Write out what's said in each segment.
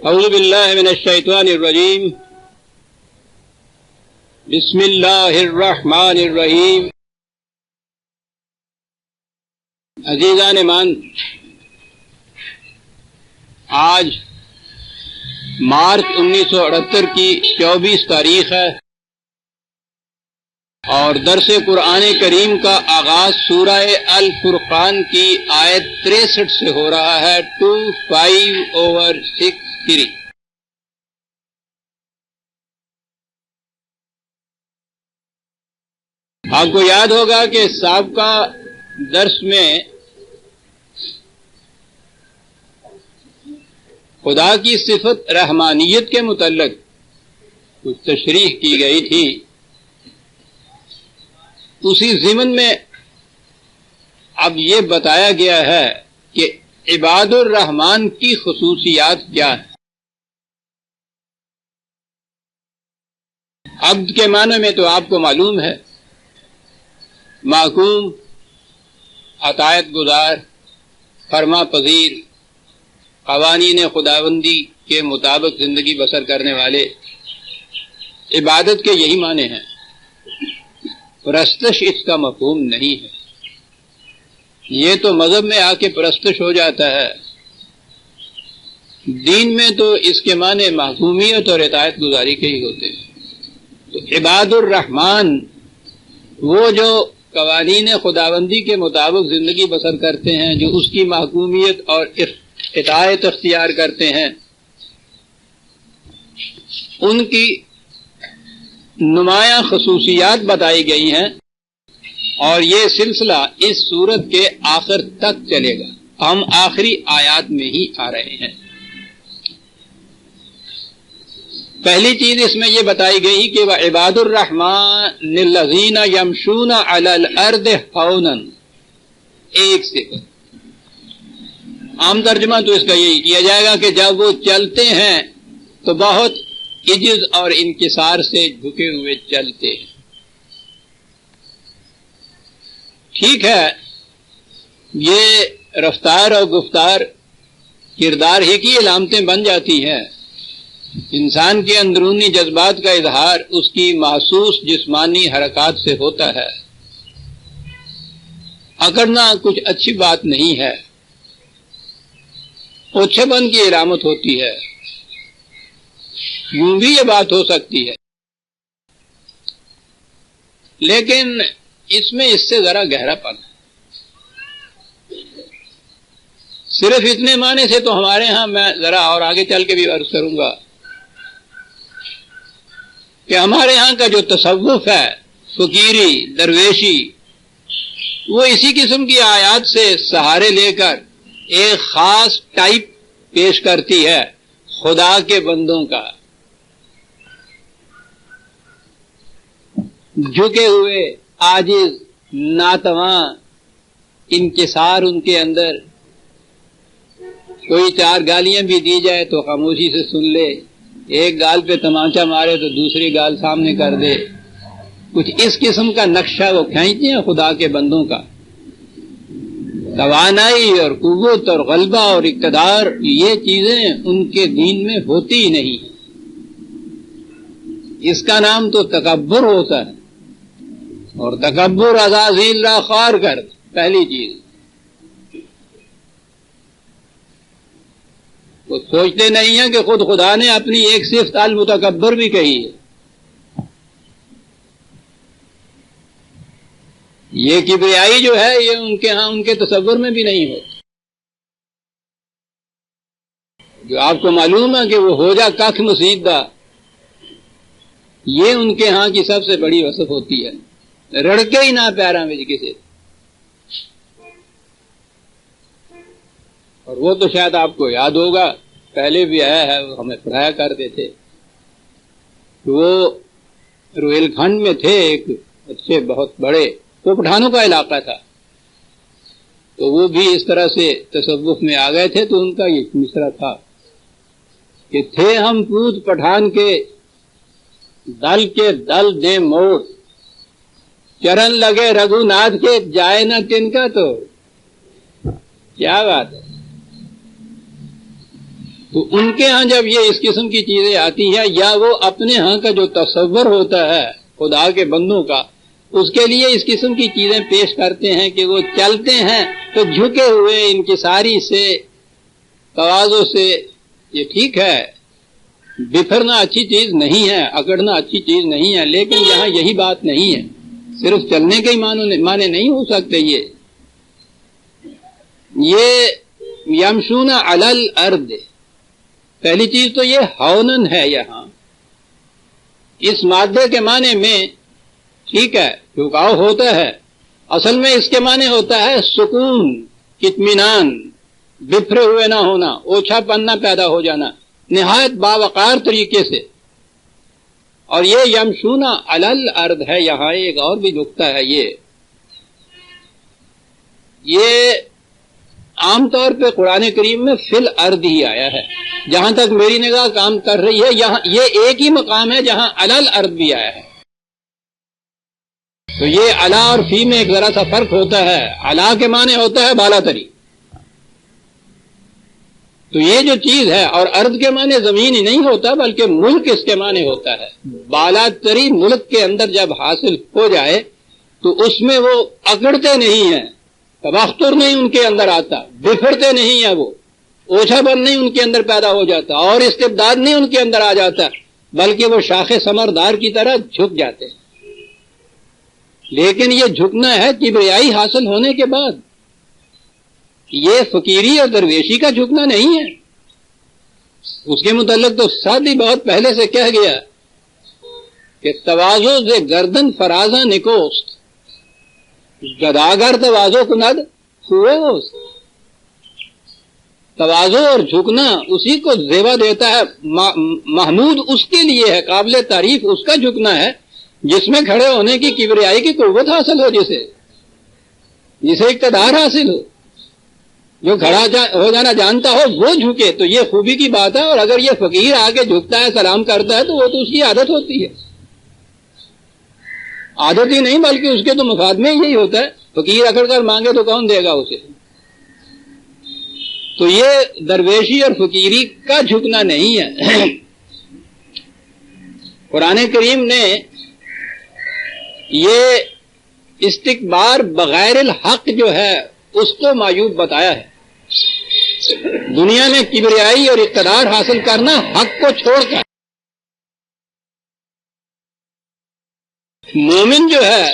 اعوذ باللہ من الشیطان الرجیم بسم اللہ الرحمن الرحیم۔ عزیزان مان، آج مارچ 1978 کی 24 تاریخ ہے اور درس قرآن کریم کا آغاز سورہ الفرقان کی آیت 63 سے ہو رہا ہے 25/63۔ آپ کو یاد ہوگا کہ سابقہ درس میں خدا کی صفت رحمانیت کے متعلق کچھ تشریح کی گئی تھی۔ اسی ضمن میں اب یہ بتایا گیا ہے کہ عباد الرحمن کی خصوصیات کیا ہیں۔ عبد کے معنی میں تو آپ کو معلوم ہے، محکوم، عطایت گزار، فرما پذیر، قوانین خداوندی کے مطابق زندگی بسر کرنے والے۔ عبادت کے یہی معنی ہیں، پرستش اس کا مفہوم نہیں ہے۔ یہ تو مذہب میں آ کے پرستش ہو جاتا ہے، دین میں تو اس کے معنی محکومیت اور اطاعت گزاری کے ہی ہوتے ہیں۔ تو عباد الرحمن وہ جو قوانین خداوندی کے مطابق زندگی بسر کرتے ہیں، جو اس کی محکومیت اور اطاعت اختیار کرتے ہیں، ان کی نمایاں خصوصیات بتائی گئی ہیں اور یہ سلسلہ اس سورت کے آخر تک چلے گا۔ ہم آخری آیات میں ہی آ رہے ہیں۔ پہلی چیز اس میں یہ بتائی گئی کہ وَعِبَادُ الرَّحْمَنِ الَّذِينَ يَمْشُونَ عَلَى الْأَرْضِ هَوْنًا، ایک صفت۔ عام ترجمہ تو اس کا یہی کیا جائے گا کہ جب وہ چلتے ہیں تو بہت عجز اور انکسار سے جھکے ہوئے چلتے ہیں۔ ٹھیک ہے، یہ رفتار اور گفتار کردار ہی کی علامتیں بن جاتی ہیں۔ انسان کے اندرونی جذبات کا اظہار اس کی محسوس جسمانی حرکات سے ہوتا ہے۔ اکڑنا کچھ اچھی بات نہیں ہے، اوچھے پن کی علامت ہوتی ہے۔ یوں بھی یہ بات ہو سکتی ہے، لیکن اس میں اس سے ذرا گہرا پن ہے۔ صرف اتنے معنی سے تو ہمارے ہاں، میں ذرا اور آگے چل کے بھی عرض کروں گا کہ ہمارے ہاں کا جو تصوف ہے، فقیری، درویشی، وہ اسی قسم کی آیات سے سہارے لے کر ایک خاص ٹائپ پیش کرتی ہے خدا کے بندوں کا۔ جھکے ہوئے، عاجز، ناتواں، انکسار ان کے اندر۔ کوئی چار گالیاں بھی دی جائے تو خاموشی سے سن لے، ایک گال پہ تمانچہ مارے تو دوسری گال سامنے کر دے۔ کچھ اس قسم کا نقشہ وہ کھینچتے ہیں خدا کے بندوں کا۔ توانائی اور قوت اور غلبہ اور اقتدار، یہ چیزیں ان کے دین میں ہوتی ہی نہیں۔ اس کا نام تو تکبر ہوتا ہے، اور تکبر عزازیل را خوار کر، پہلی چیز۔ وہ سوچتے نہیں ہیں کہ خود خدا نے اپنی ایک صفت المتکبر بھی کہی ہے۔ یہ کبریائی جو ہے، یہ ان کے ہاں، ان کے تصور میں بھی نہیں ہو۔ جو آپ کو معلوم ہے کہ وہ ہو جا کخ مسیدہ، یہ ان کے ہاں کی سب سے بڑی وصف ہوتی ہے۔ رڑکے ہی نہ پیراں وچ کسے۔ اور وہ تو شاید آپ کو یاد ہوگا، پہلے بھی آیا ہے، وہ ہمیں پڑھایا کرتے تھے۔ وہ روہیل کھنڈ میں تھے ایک اچھے بہت بڑے، وہ پٹھانوں کا علاقہ تھا، تو وہ بھی اس طرح سے تصوف میں آ گئے تھے۔ تو ان کا یہ مصرع تھا کہ تھے ہم پوت پٹھان کے دل دے موڑ، چرن لگے رگو ناتھ کے جائے نہ تن کا۔ تو کیا بات ہے، تو ان کے ہاں جب یہ اس قسم کی چیزیں آتی ہیں یا وہ اپنے ہاں کا جو تصور ہوتا ہے خدا کے بندوں کا، اس کے لیے اس قسم کی چیزیں پیش کرتے ہیں کہ وہ چلتے ہیں تو جھکے ہوئے انکساری سے، تواضع سے. یہ ٹھیک ہے، بکھرنا اچھی چیز نہیں ہے، اکڑنا اچھی چیز نہیں ہے، لیکن یہاں یہی بات نہیں ہے. صرف چلنے کے ہی معنی نہیں ہو سکتے. یہ یمشون علی الارض، پہلی چیز تو یہ ہونن ہے. یہاں اس مادے کے معنی میں ٹھیک ہے جھکاؤ ہوتا ہے، اصل میں اس کے معنی ہوتا ہے سکون، اطمینان، بکھرے ہوئے نہ ہونا، اوچھا پن نہ پیدا ہو جانا، نہایت باوقار طریقے سے. اور یہ یمشون علی الارض ہے. یہاں ایک اور بھی نکتہ ہے، یہ عام طور پہ قرآن کریم میں فی الارض ہی آیا ہے. جہاں تک میری نگاہ کام کر رہی ہے یہاں یہ ایک ہی مقام ہے جہاں علی الارض بھی آیا ہے. تو یہ علا اور فی میں ایک ذرا سا فرق ہوتا ہے. علا کے معنی ہوتا ہے بالا تری، تو یہ جو چیز ہے، اور ارض کے معنی زمین ہی نہیں ہوتا بلکہ ملک اس کے معنی ہوتا ہے. بالا تری ملک کے اندر جب حاصل ہو جائے تو اس میں وہ اکڑتے نہیں ہیں، تبختر نہیں ان کے اندر آتا، بکھرتے نہیں ہیں، وہ اوچھا پن نہیں ان کے اندر پیدا ہو جاتا، اور استبداد نہیں ان کے اندر آ جاتا، بلکہ وہ شاخ ثمردار کی طرح جھک جاتے ہیں. لیکن یہ جھکنا ہے کبریائی حاصل ہونے کے بعد، یہ فقیری اور درویشی کا جھکنا نہیں ہے. اس کے متعلق تو ساتھ ہی بہت پہلے سے کہہ گیا کہ تواضع سے گردن فرازہ نکوست، گداگر تواضع کند ہوئے ہوست. تواضع اور جھکنا اسی کو زیبا دیتا ہے. محمود اس کے لیے ہے، قابل تعریف اس کا جھکنا ہے جس میں کھڑے ہونے کی کبریائی کی قوت حاصل ہو، جسے اقتدار حاصل ہو. جو کھڑا ہو جانا جانتا ہو وہ جھکے، تو یہ خوبی کی بات ہے. اور اگر یہ فقیر آگے جھکتا ہے، سلام کرتا ہے، تو وہ تو اس کی عادت ہوتی ہے. عادت ہی نہیں بلکہ اس کے تو مفاد میں یہی ہوتا ہے. فقیر اکڑ کر مانگے تو کون دے گا اسے؟ تو یہ درویشی اور فقیری کا جھکنا نہیں ہے. قرآن کریم نے یہ استکبار بغیر الحق جو ہے اس کو معیوب بتایا ہے. دنیا میں کبریائی اور اقتدار حاصل کرنا حق کو چھوڑ کر. مومن جو ہے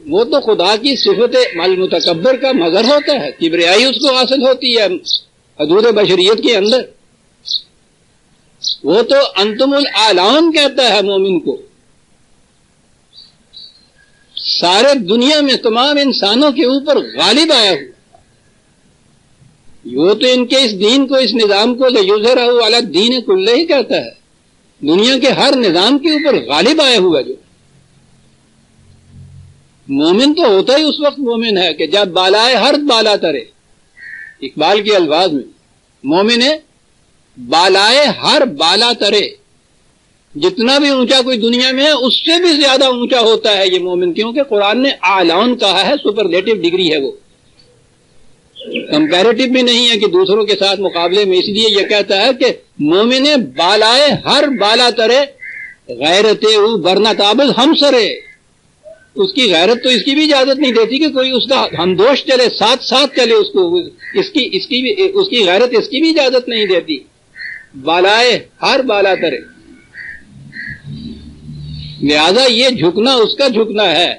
وہ تو خدا کی صفت المتکبر کا مظہر ہوتا ہے، کبریائی اس کو حاصل ہوتی ہے حدود بشریت کے اندر. وہ تو انتم الاعلان کہتا ہے مومن کو. سارے دنیا میں تمام انسانوں کے اوپر غالب آیا ہوا، وہ تو ان کے اس دین کو، اس نظام کو لِیُظْہِرَهُ عَلَى الدِّینِ کُلِّهِ ہی کہتا ہے. دنیا کے ہر نظام کے اوپر غالب آیا ہوا. جو مومن تو ہوتا ہی اس وقت مومن ہے کہ جب بالائے ہر بالا ترے. اقبال کے الفاظ میں مومن ہے بالائے ہر بالا ترے. جتنا بھی اونچا کوئی دنیا میں ہے اس سے بھی زیادہ اونچا ہوتا ہے یہ مومن، کیونکہ قرآن نے اعلان کہا ہے، سپرلیٹو ڈگری ہے، وہ کمپیریٹو بھی نہیں ہے کہ دوسروں کے ساتھ مقابلے میں. اس لیے یہ کہتا ہے کہ مومن بالائے ہر بالا ترے غیرت او برنا تابز ہم سرے. اس کی غیرت تو اس کی بھی اجازت نہیں دیتی کہ کوئی اس کا ہمدوش چلے، ساتھ ساتھ چلے، اس کو اس کی غیرت اس کی بھی اجازت نہیں دیتی. بالائے ہر بالا ترے. لہذا یہ جھکنا اس کا جھکنا ہے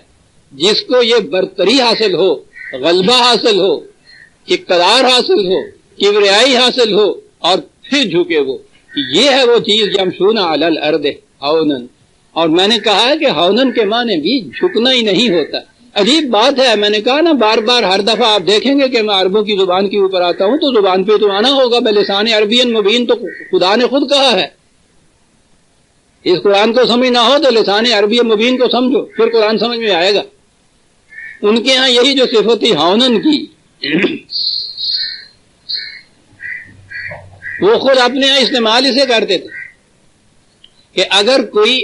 جس کو یہ برتری حاصل ہو، غلبہ حاصل ہو، اقتدار حاصل ہو، کبریائی حاصل ہو، اور پھر جھکے وہ. یہ ہے وہ چیز یمشون علی الارض ہونن. اور میں نے کہا ہے کہ ہونن کے معنی بھی جھکنا ہی نہیں ہوتا. عجیب بات ہے، میں نے کہا نا بار بار ہر دفعہ آپ دیکھیں گے کہ میں عربوں کی زبان کے اوپر آتا ہوں تو زبان پہ تو آنا ہوگا، بلسان عربی مبین تو خدا نے خود کہا ہے. اس قرآن کو سمجھ نہ ہو تو لسان عربی مبین کو سمجھو، پھر قرآن سمجھ میں آئے گا. ان کے ہاں یہی جو صفت تھی ہونن کی، وہ خود اپنے یہاں استعمال اسے کرتے تھے کہ اگر کوئی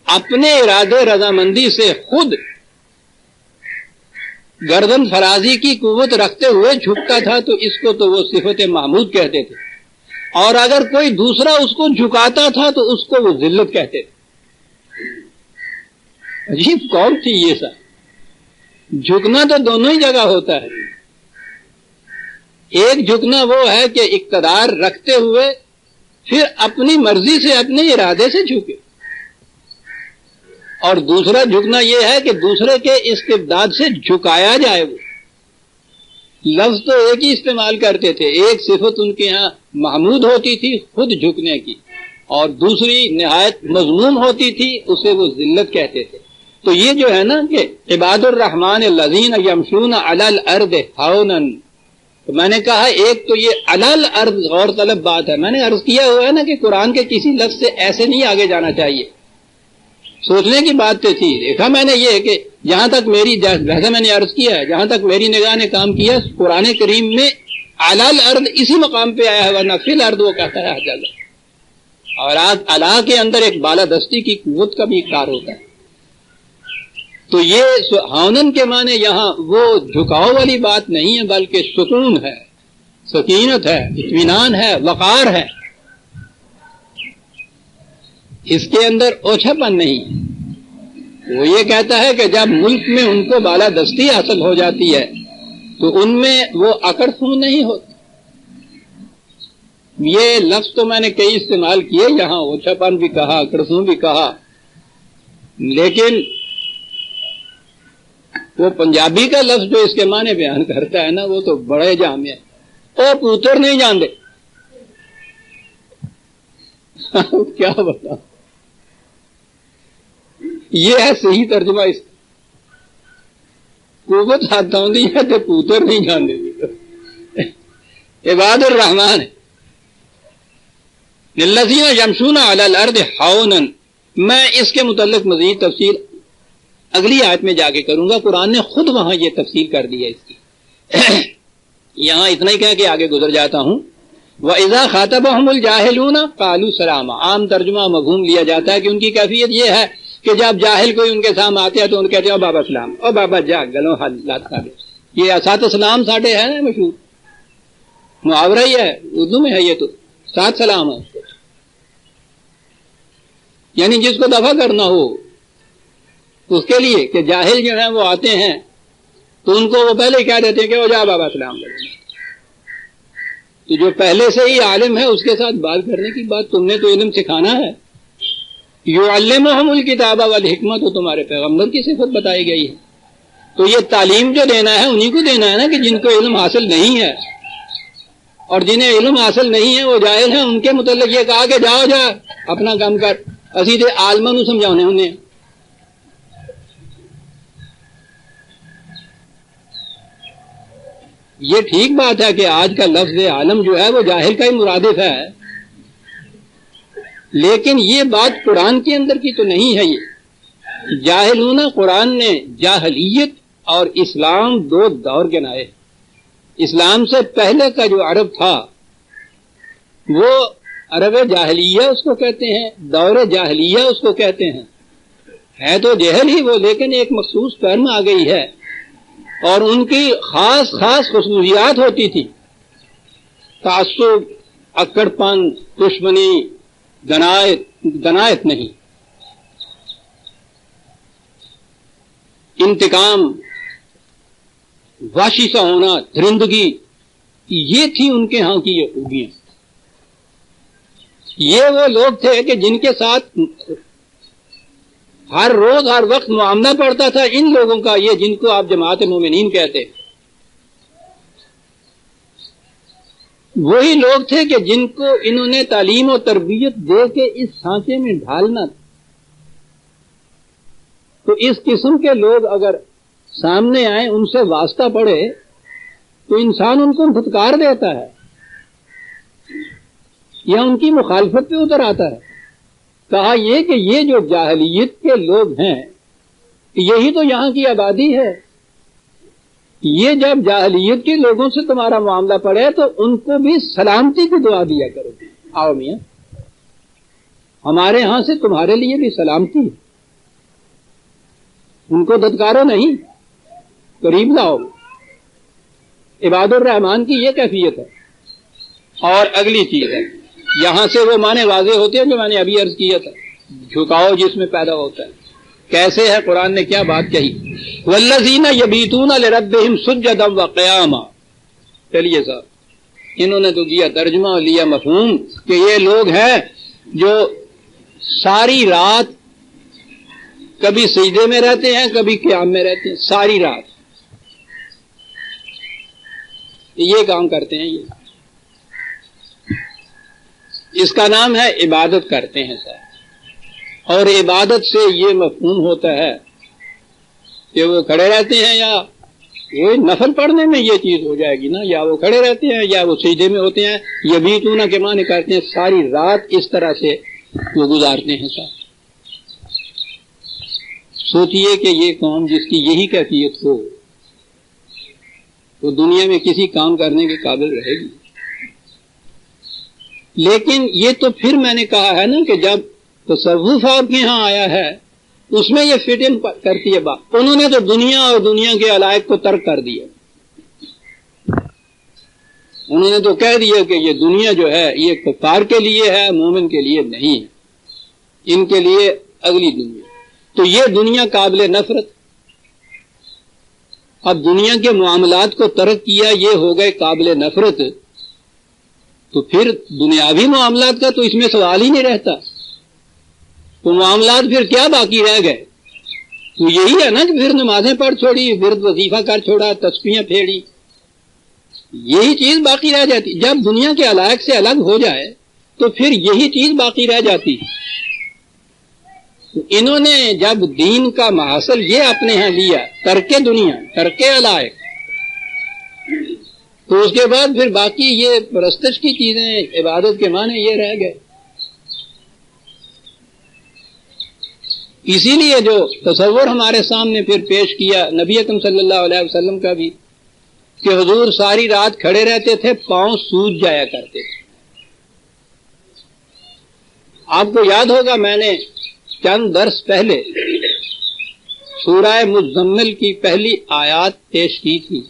اپنے ارادے رضامندی سے خود گردن فرازی کی قوت رکھتے ہوئے جھکتا تھا تو اس کو تو وہ صفت محمود کہتے تھے. اور اگر کوئی دوسرا اس کو جھکاتا تھا تو اس کو وہ ذلت کہتے تھے. عجیب قوم تھی یہ سب. جھکنا تو دونوں ہی جگہ ہوتا ہے. ایک جھکنا وہ ہے کہ اقتدار رکھتے ہوئے پھر اپنی مرضی سے اپنے ارادے سے جھکے, اور دوسرا جھکنا یہ ہے کہ دوسرے کے استبداد سے جھکایا جائے. وہ لفظ تو ایک ہی استعمال کرتے تھے. ایک صفت ان کے ہاں محمود ہوتی تھی خود جھکنے کی, اور دوسری نہایت مذموم ہوتی تھی, اسے وہ ذلت کہتے تھے. تو یہ جو ہے نا کہ عباد الرحمن الذین یمشون علی الارض ہونا, تو میں نے کہا ایک تو یہ علی الارض غور طلب بات ہے. میں نے عرض کیا ہوا ہے نا کہ قرآن کے کسی لفظ سے ایسے نہیں آگے جانا چاہیے. سوچنے کی بات تھی. دیکھا میں نے یہ کہ جہاں تک میری, ویسے میں نے عرض کیا ہے, جہاں تک میری نگاہ نے کام کیا قرآن کریم میں علی الارض اسی مقام پہ آیا ہے, ورنہ فی الارض وہ کہتا ہے حجازہ. اور آج علی کے اندر ایک بالادستی کی قوت کا بھی اقرار ہوتا ہے. تو یہ ہونن کے معنی یہاں وہ جھکاؤ والی بات نہیں ہے, بلکہ سکون ہے, سکینت ہے, اطمینان ہے, وقار ہے. اس کے اندر اوچھاپن نہیں. وہ یہ کہتا ہے کہ جب ملک میں ان کو بالادستی حاصل ہو جاتی ہے تو ان میں وہ اکڑ خون نہیں ہوتی. یہ لفظ تو میں نے کئی استعمال کیے, یہاں اوچھاپن بھی کہا, اکڑ خون بھی کہا, لیکن وہ پنجابی کا لفظ جو اس کے معنی بیان کرتا ہے نا, وہ تو بڑے جامع ہے. او پوتر نہیں جانتے کیا بتا, یہ ہے صحیح ترجمہ. اس قوت ہاتھ آتی ہے تو پوتر نہیں جانتے. عباد الرحمن الذین یمشون علی الارض ہونا, میں اس کے متعلق مزید تفصیل اگلی آیت میں جا کے کروں گا. قرآن نے خود وہاں یہ تفصیل کر دی ہے اس کی. یہاں اتنا ہی کہہ کے آگے گزر جاتا ہوں. وَإِذَا خَاطَبَهُمُ الْجَاهِلُونَ قَالُوا سَلَامًا, عام ترجمہ مفہوم لیا جاتا ہے کہ ان کی کیفیت یہ ہے کہ جب جاہل کوئی ان کے سامنے آتے ہیں تو ان کہتے ہیں او بابا سلام, او بابا جا گلوں حالات کا. یہ اسات سلام ساٹھے ہے نا مشہور محاورہ ہی ہے, اردو میں ہے یہ, تو سات سلام ہے. یعنی جس کو دفع کرنا ہو اس کے لیے, کہ جاہل جو ہیں وہ آتے ہیں تو ان کو وہ پہلے ہی کہہ دیتے ہیں کہ او جا بابا سلام. تو جو پہلے سے ہی عالم ہے اس کے ساتھ بات کرنے کی بات, تم نے تو علم سکھانا ہے. یعلمہم الکتاب والحکمت, تو تمہارے پیغمبر کی صفت بتائی گئی ہے. تو یہ تعلیم جو دینا ہے انہی کو دینا ہے نا, کہ جن کو علم حاصل نہیں ہے, اور جنہیں علم حاصل نہیں ہے وہ جاہل ہیں, ان کے متعلق یہ کہا کہ جاؤ جا اپنا کام کر, اسی تے عالمہ نو سمجھانے انہیں. یہ ٹھیک بات ہے کہ آج کا لفظ عالم جو ہے وہ جاہل کا ہی مرادف ہے, لیکن یہ بات قرآن کے اندر کی تو نہیں ہے. یہ جاہلون, قرآن نے جاہلیت اور اسلام دو دور گنائے. اسلام سے پہلے کا جو عرب تھا وہ عرب جاہلیہ اس کو کہتے ہیں, دور جاہلیہ اس کو کہتے ہیں. ہے تو جہل ہی وہ, لیکن ایک مخصوص ٹرم آ گئی ہے, اور ان کی خاص خاص خصوصیات ہوتی تھی. تعصب, اکڑ پن, دشمنی, دنایت نہیں, انتقام, وحشی سا ہونا, درندگی, یہ تھی ان کے ہاں کی یہ خوبیاں. یہ وہ لوگ تھے کہ جن کے ساتھ ہر روز ہر وقت معاملہ پڑتا تھا ان لوگوں کا, یہ جن کو آپ جماعت مومنین کہتے ہیں. وہی لوگ تھے کہ جن کو انہوں نے تعلیم و تربیت دے کے اس سانچے میں ڈھالنا تھا. تو اس قسم کے لوگ اگر سامنے آئیں, ان سے واسطہ پڑے, تو انسان ان کو پھٹکار دیتا ہے یا ان کی مخالفت پہ اتر آتا ہے. کہا یہ کہ یہ جو جاہلیت کے لوگ ہیں یہی تو یہاں کی آبادی ہے. یہ جب جاہلیت کے لوگوں سے تمہارا معاملہ پڑے تو ان کو بھی سلامتی کی دعا دیا کرو. آؤ میاں, ہمارے ہاں سے تمہارے لیے بھی سلامتی, ان کو دھتکارو نہیں, قریب لاؤ. عباد الرحمان کی یہ کیفیت ہے. اور اگلی چیز ہے یہاں سے وہ معنی واضح ہوتے ہیں جو میں نے ابھی عرض کیا تھا، جھکاؤ جس میں پیدا ہوتا ہے. کیسے ہے؟ قرآن نے کیا بات کہی، والذین یبیتون لربہم سجدا وقیاما. چلیے صاحب، انہوں نے تو کیا ترجمہ اور لیا مفہوم کہ یہ لوگ ہیں جو ساری رات کبھی سجدے میں رہتے ہیں کبھی قیام میں رہتے ہیں، ساری رات یہ کام کرتے ہیں. یہ اس کا نام ہے عبادت کرتے ہیں صاحب. اور عبادت سے یہ مفہوم ہوتا ہے کہ وہ کھڑے رہتے ہیں، یا یہ نفل پڑھنے میں یہ چیز ہو جائے گی نا، یا وہ کھڑے رہتے ہیں یا وہ سجدے میں ہوتے ہیں. یبیتون کے معنی کرتے ہیں ساری رات اس طرح سے وہ گزارتے ہیں صاحب. سوچئے کہ یہ قوم جس کی یہی کیفیت ہو وہ دنیا میں کسی کام کرنے کے قابل رہے گی. لیکن یہ تو پھر میں نے کہا ہے نا کہ جب تصوف آپ کے ہاں آیا ہے اس میں یہ فٹ ان کرتی ہے بات. انہوں نے تو دنیا اور دنیا کے علائق کو ترک کر دیا. انہوں نے تو کہہ دیا کہ یہ دنیا جو ہے یہ کفار کے لیے ہے، مومن کے لیے نہیں ہے، ان کے لیے اگلی دنیا. تو یہ دنیا قابل نفرت. اب دنیا کے معاملات کو ترک کیا، یہ ہو گئے قابل نفرت، تو پھر دنیاوی معاملات کا تو اس میں سوال ہی نہیں رہتا. تو معاملات پھر کیا باقی رہ گئے؟ تو یہی ہے نا کہ پھر نمازیں پڑھ چھوڑی، ورد وظیفہ کر چھوڑا، تسبیحیں پھیڑی، یہی چیز باقی رہ جاتی. جب دنیا کے علائق سے الگ ہو جائے تو پھر یہی چیز باقی رہ جاتی. انہوں نے جب دین کا محاصل یہ اپنے ہاں لیا، ترک دنیا، ترک علائق، تو اس کے بعد پھر باقی یہ پرستش کی چیزیں، عبادت کے معنی یہ رہ گئے. اسی لیے جو تصور ہمارے سامنے پھر پیش کیا نبی اکرم صلی اللہ علیہ وسلم کا بھی، کہ حضور ساری رات کھڑے رہتے تھے، پاؤں سوج جایا کرتے تھے. آپ کو یاد ہوگا میں نے چند درس پہلے سورہ مزمل کی پہلی آیات پیش کی تھی،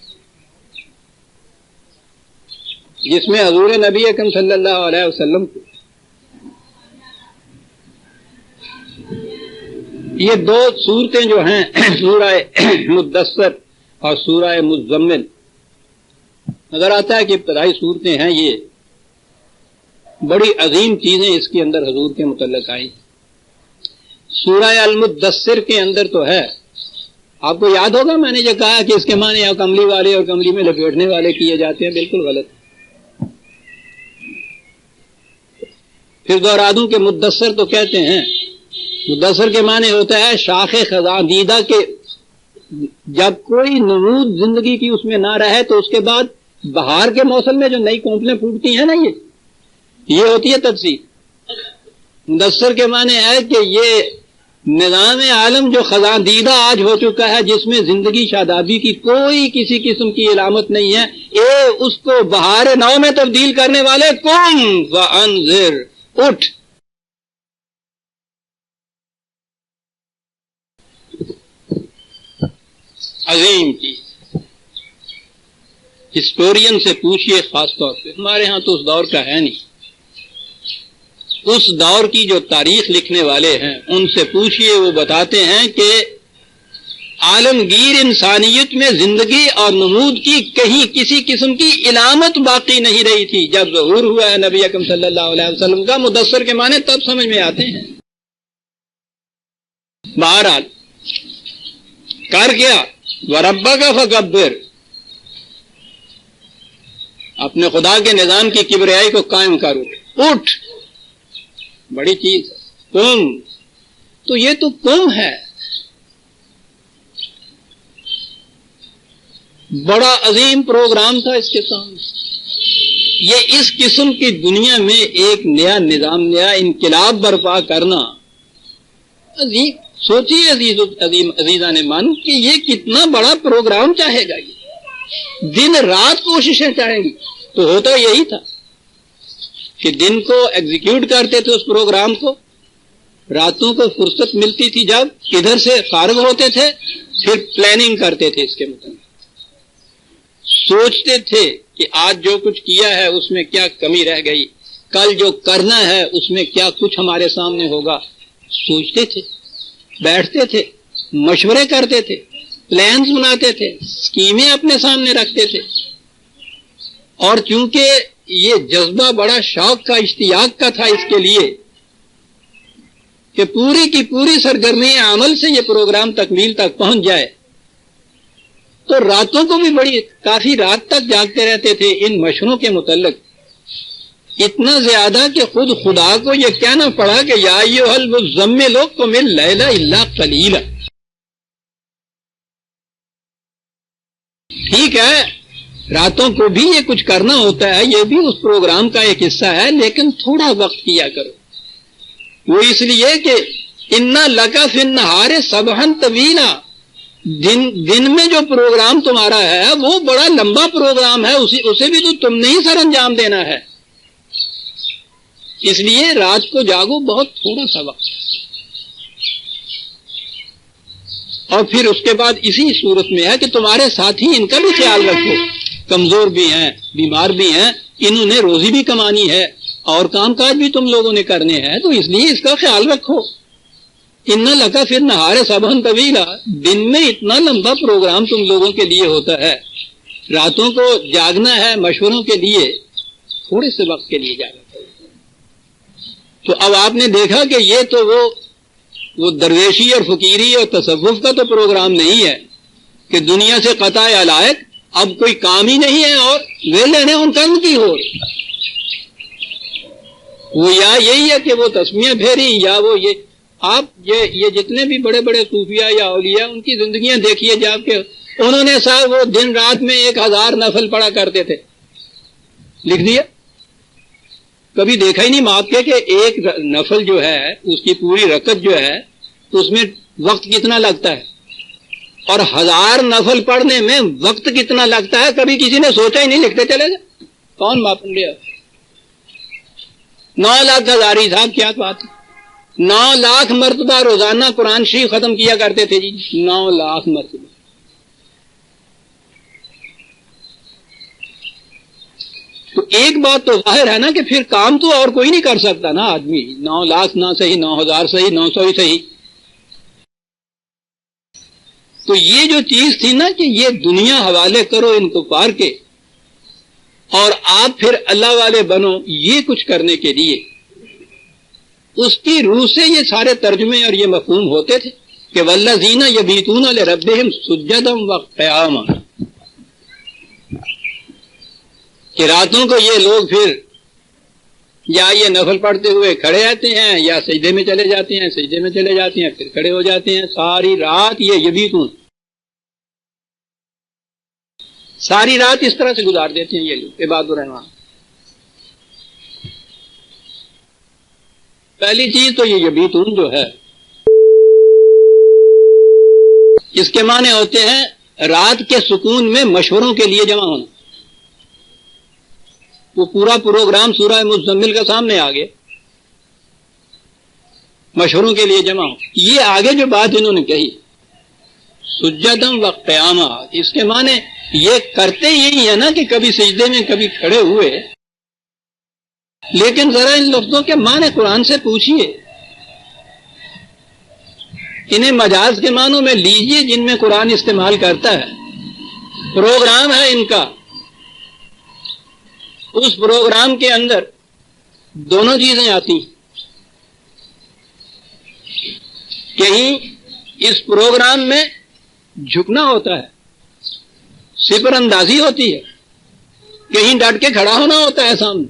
جس میں حضور نبی اکرم صلی اللہ علیہ وسلم کو یہ دو صورتیں جو ہیں سورہ مدثر اور سورہ مزمل، نظر آتا ہے کہ ابتدائی صورتیں ہیں، یہ بڑی عظیم چیزیں اس کے اندر حضور کے متعلق آئی. سورہ المدثر کے اندر تو ہے، آپ کو یاد ہوگا میں نے جو کہا کہ اس کے معنی یا کملی والے اور کملی میں لپیٹنے والے کیے جاتے ہیں، بالکل غلط. پھر دوہرا دوں کہ مدثر تو کہتے ہیں، مدثر کے معنی ہوتا ہے شاخ خزاں دیدہ کے جب کوئی نمود زندگی کی اس میں نہ رہے تو اس کے بعد بہار کے موسم میں جو نئی کونپلیں پھوٹتی ہیں نا، یہ ہوتی ہے تفسیر. مدثر کے معنی ہے کہ یہ نظام عالم جو خزاں دیدہ آج ہو چکا ہے، جس میں زندگی شادابی کی کوئی کسی قسم کی علامت نہیں ہے، اس کو بہار نو میں تبدیل کرنے والے قم وانذر، اٹھ. عظیم چیز. ہسٹورین سے پوچھئے، خاص طور پہ ہمارے ہاں تو اس دور کا ہے نہیں، اس دور کی جو تاریخ لکھنے والے ہیں ان سے پوچھئے، وہ بتاتے ہیں کہ عالمگیر انسانیت میں زندگی اور نمود کی کہیں کسی قسم کی علامت باقی نہیں رہی تھی. جب ظہور ہوا ہے نبی اکرم صلی اللہ علیہ وسلم کا، مدثر کے معنی تب سمجھ میں آتے ہیں. بہرحال کر گیا وَرَبَّكَ فَكَبِّرْ، اپنے خدا کے نظام کی کبریائی کو قائم کرو، اٹھ. بڑی چیز قم، تو یہ تو قم ہے. بڑا عظیم پروگرام تھا اس کے سامنے. یہ اس قسم کی دنیا میں ایک نیا نظام، نیا انقلاب برپا کرنا عظیم. سوچیے عزیزان مانو کہ یہ کتنا بڑا پروگرام چاہے گا. یہ دن رات کوششیں چاہیں گی. تو ہوتا یہی تھا کہ دن کو ایگزیکیوٹ کرتے تھے اس پروگرام کو، راتوں کو فرصت ملتی تھی جب ادھر سے فارغ ہوتے تھے، پھر پلاننگ کرتے تھے، اس کے مطابق سوچتے تھے کہ آج جو کچھ کیا ہے اس میں کیا کمی رہ گئی، کل جو کرنا ہے اس میں کیا کچھ ہمارے سامنے ہوگا، سوچتے تھے، بیٹھتے تھے، مشورے کرتے تھے، پلانز بناتے تھے، اسکیمیں اپنے سامنے رکھتے تھے. اور چونکہ یہ جذبہ بڑا شوق کا، اشتیاق کا تھا اس کے لیے کہ پوری کی پوری سرگرمی عمل سے یہ پروگرام تکمیل تک پہنچ جائے، تو راتوں کو بھی کافی رات تک جاگتے رہتے تھے ان مشوروں کے متعلق. اتنا زیادہ کہ خود خدا کو یہ کہنا پڑا کہ یا ایھا المزمل قم اللیل الا قلیلا. ٹھیک ہے، راتوں کو بھی یہ کچھ کرنا ہوتا ہے، یہ بھی اس پروگرام کا ایک حصہ ہے، لیکن تھوڑا وقت کیا کرو. وہ اس لیے کہ انا لک فی النہار سبحا طویلا، دن میں جو پروگرام تمہارا ہے وہ بڑا لمبا پروگرام ہے، اسے بھی تو تم نے ہی سر انجام دینا ہے. اس لیے رات کو جاگو، بہت تھوڑا سا وقت. اور پھر اس کے بعد اسی صورت میں ہے کہ تمہارے ساتھی ان کا بھی خیال رکھو، کمزور بھی ہیں، بیمار بھی ہیں، انہوں نے روزی بھی کمانی ہے اور کام کاج بھی تم لوگوں نے کرنے ہیں، تو اس لیے اس کا خیال رکھو. ان لکا فی النہار سبحا طویلا، دن میں اتنا لمبا پروگرام تم لوگوں کے لیے ہوتا ہے، راتوں کو جاگنا ہے مشوروں کے لیے، تھوڑے سے وقت کے لیے جاگنا. تو اب آپ نے دیکھا کہ یہ تو وہ درویشی اور فقیری اور تصوف کا تو پروگرام نہیں ہے کہ دنیا سے قطع علائق، اب کوئی کام ہی نہیں ہے اور ویلے نے ان کا کی ہو. وہ یا یہی ہے کہ وہ تسمیاں پھیری، یا وہ آپ یہ جتنے بھی بڑے بڑے صوفیاء یا اولیاء ان کی زندگیاں دیکھیے جا کے، انہوں نے صاحب وہ دن رات میں 1000 نفل پڑھا کرتے تھے، لکھ دیا. کبھی دیکھا ہی نہیں ماپ کے کہ ایک نفل جو ہے اس کی پوری رکعت جو ہے اس میں وقت کتنا لگتا ہے، اور 1000 نفل پڑھنے میں وقت کتنا لگتا ہے، کبھی کسی نے سوچا ہی نہیں، لکھتے چلے گئے. کون ماپ لیا؟ 9 لاکھ ہزاری صاحب، کیا بات ہے. 9 لاکھ مرتبہ روزانہ قرآن شریف ختم کیا کرتے تھے جی، 9 لاکھ مرتبہ. تو ایک بات تو ظاہر ہے نا کہ پھر کام تو اور کوئی نہیں کر سکتا نا آدمی. 9 لاکھ نہ صحیح، 9000 صحیح، 900 ہی صحیح. تو یہ جو چیز تھی نا کہ یہ دنیا حوالے کرو ان کفار کے اور آپ پھر اللہ والے بنو، یہ کچھ کرنے کے لیے اس کی روح سے یہ سارے ترجمے اور یہ مفہوم ہوتے تھے کہ والذین یبیتون لربہم سجدا وقیاما، کہ راتوں کو یہ لوگ پھر یا یہ نفل پڑھتے ہوئے کھڑے رہتے ہیں یا سجدے میں چلے جاتے ہیں، سجدے میں چلے جاتے ہیں پھر کھڑے ہو جاتے ہیں. ساری رات یہ یبیتون، ساری رات اس طرح سے گزار دیتے ہیں یہ لوگ عباد الرحمان. پہلی چیز تو یہ یبیتون جو ہے اس کے معنی ہوتے ہیں رات کے سکون میں مشوروں کے لیے جمع ہونا. وہ پورا پروگرام سورہ مزمل کا سامنے آ گیا، مشوروں کے لیے جمع ہو. یہ آگے جو بات انہوں نے کہی سجدم و قیاما، اس کے معنی یہ کرتے یہی ہے نا کہ کبھی سجدے میں کبھی کھڑے ہوئے. لیکن ذرا ان لفظوں کے معنی قرآن سے پوچھیے، انہیں مجاز کے معنوں میں لیجئے جن میں قرآن استعمال کرتا ہے. پروگرام ہے ان کا، اس پروگرام کے اندر دونوں چیزیں آتی ہیں. کہیں اس پروگرام میں جھکنا ہوتا ہے، سپر اندازی ہوتی ہے، کہیں ڈٹ کے کھڑا ہونا ہوتا ہے سامنے.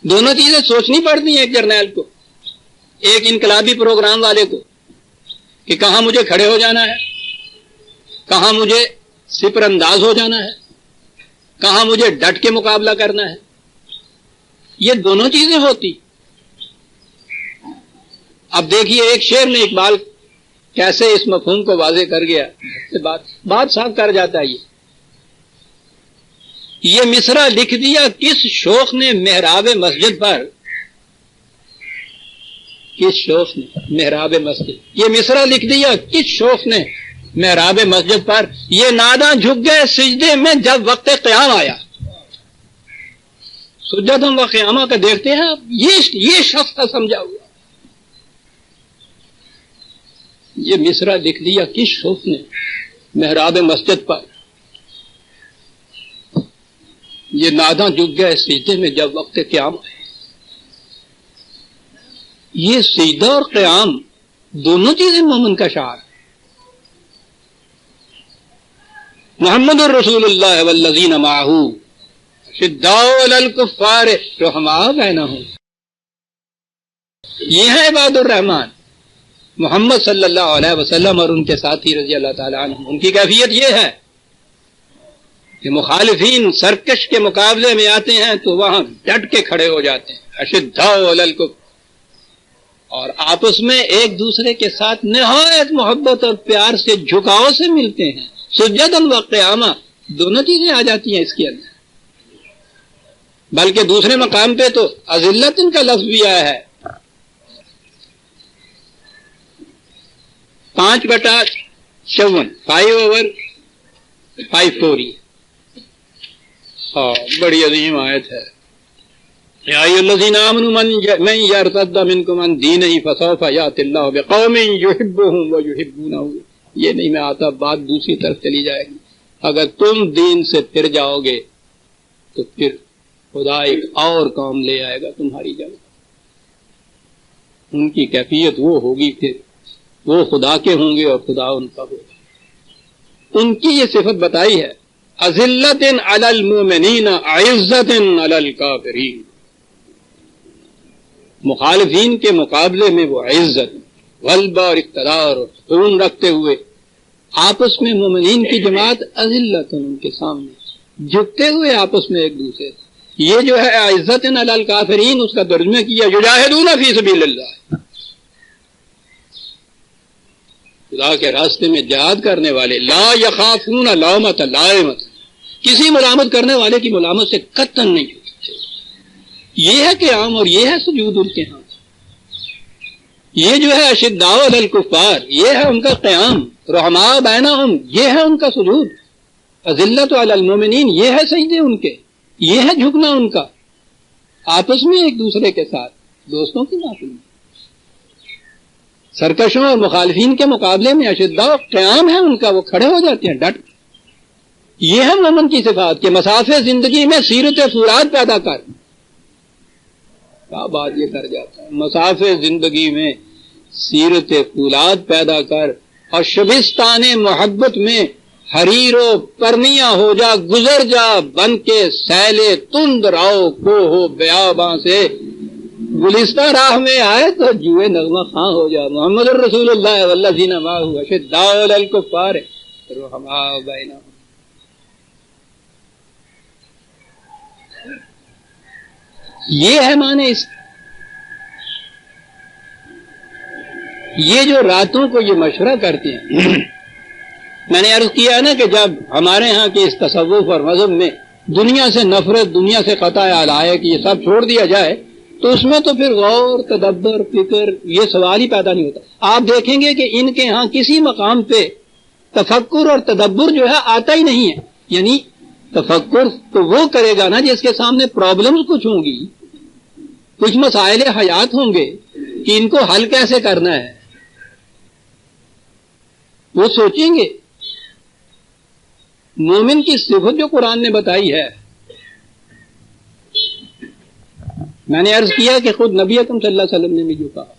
دونوں چیزیں سوچنی پڑتی ہیں ایک جرنیل کو، ایک انقلابی پروگرام والے کو، کہ کہاں مجھے کھڑے ہو جانا ہے، کہاں مجھے سپر انداز ہو جانا ہے، کہاں مجھے ڈٹ کے مقابلہ کرنا ہے. یہ دونوں چیزیں ہوتی. اب دیکھیے ایک شعر میں اقبال کیسے اس مفہوم کو واضح کر گیا، بات صاف کر جاتا ہے. یہ مصرع لکھ دیا کس شوخ نے محراب مسجد پر، کس شوخ نے محراب مسجد، یہ مصرع لکھ دیا کس شوخ نے محراب مسجد پر، یہ ناداں جھک گئے سجدے میں جب وقت قیام آیا. سجدہ و قیامہ کا دیکھتے ہیں آپ، یہ شخص تھا سمجھا ہوا. یہ مصرع لکھ دیا کس شخص نے محراب مسجد پر. یہ ناداں جھک گیا سجدے میں جب وقت قیام ہے. یہ سجدہ اور قیام دونوں چیزیں مومن کا شعار. محمد الرسول اللہ والذین معہ شداء علی الکفار رحماء بینہم. یہ ہے عباد الرحمن محمد صلی اللہ علیہ وسلم اور ان کے ساتھی رضی اللہ تعالی عنہ. ان کی کیفیت یہ ہے کہ مخالفین سرکش کے مقابلے میں آتے ہیں تو وہاں ڈٹ کے کھڑے ہو جاتے ہیں. اشداء علی الکفار، اور آپس میں ایک دوسرے کے ساتھ نہایت محبت اور پیار سے جھکاؤ سے ملتے ہیں. سجداً و قیامہ دونوں چیزیں آ جاتی ہیں اس کے اندر. بلکہ دوسرے مقام پہ تو اذلتن کا لفظ بھی آیا ہے. 5/54 5/54 بڑی عظیم آیت ہے. یا ایھا الذین آمنوا من یرتد منکم عن دینہ فسوف یأتی اللہ بقوم یحبهم ویحبونہ. یہ نہیں میں آتا، بات دوسری طرف چلی جائے گی. اگر تم دین سے پھر جاؤ گے تو پھر خدا ایک اور قوم لے آئے گا تمہاری جگہ. ان کی کیفیت وہ ہوگی کہ وہ خدا کے ہوں گے اور خدا ان کا ہوگا. ان کی یہ صفت بتائی ہے، اذلۃ علی المؤمنین عزۃ علی الکافرین. مخالفین کے مقابلے میں وہ عزت، غلبہ اور اقتدار اور خون رکھتے ہوئے آپس میں مومنین کی جماعت اذلۃ، ان کے سامنے جھکتے ہوئے آپس میں ایک دوسرے سے. یہ جو ہے عزت علی الکافرین، اس کا ترجمہ کیا یجاہدون فی سبیل اللہ. خدا کے راستے میں جہاد کرنے والے، لا یخافون لومۃ لائمۃ، کسی ملامت کرنے والے کی ملامت سے قطعاً نہیں ہوتے. یہ ہے قیام اور یہ ہے سجود ان کے ہاں. یہ جو ہے اشداء علی الکفار، یہ ہے ان کا قیام. رحماء بینہم، یہ ہے ان کا سجود. اذلۃ علی المؤمنین، یہ ہے سجدے ان کے، یہ ہے جھکنا ان کا آپس میں ایک دوسرے کے ساتھ دوستوں کی محفل میں. سرکشوں اور مخالفین کے مقابلے میں اشداء قیام ہے ان کا، وہ کھڑے ہو جاتے ہیں ڈٹ. یہ ہے مومن کی صفات کہ مسافے زندگی میں سیرت فولاد پیدا کر. کیا بات یہ کر جاتا ہے، مسافے زندگی میں سیرت فولاد پیدا کر اور شبستان محبت میں حریر و پرنیاں ہو جا، گزر جا بن کے سیلے تند راؤ کو ہو بیاباں سے. گلستہ راہ میں آئے تو جوئے نغمہ خاں ہو جا. محمد الرسول اللہ والذین معہ اشداء علی الکفار رحماء بینہم. یہ ہے معنی اس. یہ جو راتوں کو یہ مشورہ کرتے ہیں، میں نے عرض کیا نا کہ جب ہمارے ہاں کے اس تصوف اور مذہب میں دنیا سے نفرت، دنیا سے قطع علائق یہ سب چھوڑ دیا جائے تو اس میں تو پھر غور، تدبر، فکر یہ سوال ہی پیدا نہیں ہوتا. آپ دیکھیں گے کہ ان کے ہاں کسی مقام پہ تفکر اور تدبر جو ہے آتا ہی نہیں ہے. یعنی تفکر تو وہ کرے گا نا جس کے سامنے پرابلمز کچھ ہوں گی، کچھ مسائل حیات ہوں گے کہ ان کو حل کیسے کرنا ہے، وہ سوچیں گے. مومن کی صفت جو قرآن نے بتائی ہے، میں نے عرض کیا کہ خود نبی اکرم صلی اللہ علیہ وسلم نے بھی جو کہا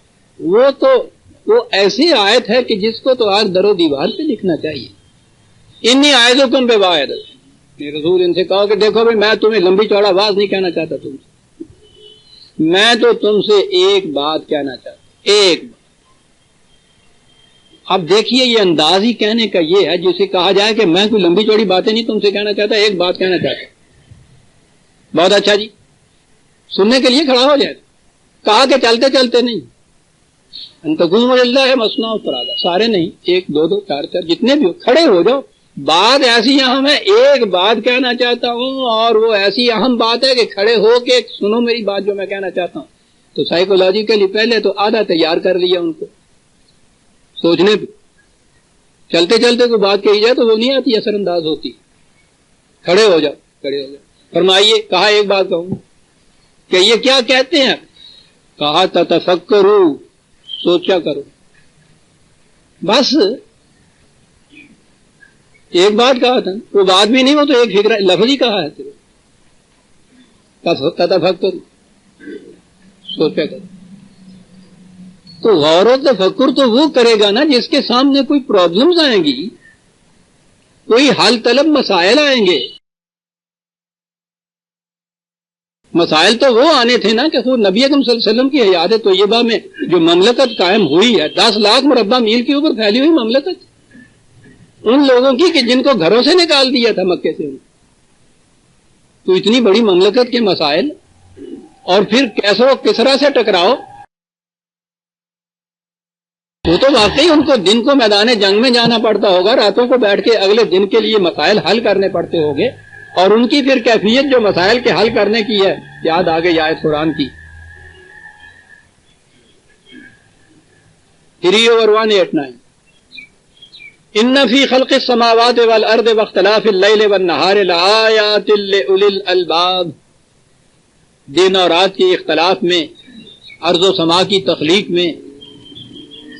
وہ ایسی آیت ہے کہ جس کو تو آج در و دیوار پہ لکھنا چاہیے. انی اعظکم بواحد، رسول ان سے کہا کہ دیکھو بھائی میں تمہیں لمبی چوڑا واز نہیں کہنا چاہتا تم سے، میں تو تم سے ایک بات کہنا چاہتا ہوں، ایک بات. اب دیکھیے یہ انداز ہی کہنے کا یہ ہے جسے کہا جائے کہ میں کوئی لمبی چوڑی باتیں نہیں تم سے کہنا چاہتا، ایک بات کہنا چاہتا ہوں. بہت اچھا جی، سننے کے لیے کھڑا ہو جائے. کہا کہ چلتے چلتے نہیں، انتقوم اللہ ہے مسنا فرادا، سارے نہیں، ایک دو دو چار چار جتنے بھی ہو کھڑے ہو جاؤ. بات ایسی اہم ہے، ایک بات کہنا چاہتا ہوں اور وہ ایسی اہم بات ہے کہ کھڑے ہو کے سنو میری بات جو میں کہنا چاہتا ہوں. تو سائیکولوجیکلی پہلے تو آدھا تیار کر لیا ان کو سوچنے پہ. چلتے چلتے کوئی بات کہی جائے تو وہ نہیں آتی، اثر انداز ہوتی. کھڑے ہو جاؤ، کھڑے ہو جاؤ. فرمائیے، کہا ایک بات کہوں. کہ یہ کیا کہتے ہیں؟ کہا تتفکرو، سوچا کرو. بس ایک بات کہا تھا، وہ بات بھی نہیں، وہ تو ایک فکر لفظ ہی کہا ہے صرف. تتفکرو، سوچا کرو. تو غور و تفکر تو وہ کرے گا نا جس کے سامنے کوئی پرابلمز آئیں گی، کوئی حل طلب مسائل آئیں گے. مسائل تو وہ آنے تھے نا کہ خود نبی اکرم صلی اللہ علیہ وسلم کی حیات طیبہ میں جو مملکت قائم ہوئی ہے، 10 لاکھ مربع میل کے اوپر پھیلی ہوئی مملکت، ان لوگوں کی کہ جن کو گھروں سے نکال دیا تھا مکے سے. تو اتنی بڑی مملکت کے مسائل، اور پھر کیسر و کسرا سے ٹکراؤ. وہ تو واقعی ان کو دن کو میدان جنگ میں جانا پڑتا ہوگا، راتوں کو بیٹھ کے اگلے دن کے لیے مسائل حل کرنے پڑتے ہوں گے، اور ان کی پھر کیفیت جو مسائل کے حل کرنے کی ہے یاد آگے آیت قرآن کی 3/189 ان فی خلق السماوات والارض واختلاف اللیل والنہار لآیات لأولی الالباب. دن اور رات کے اختلاف میں، ارض و سما کی تخلیق میں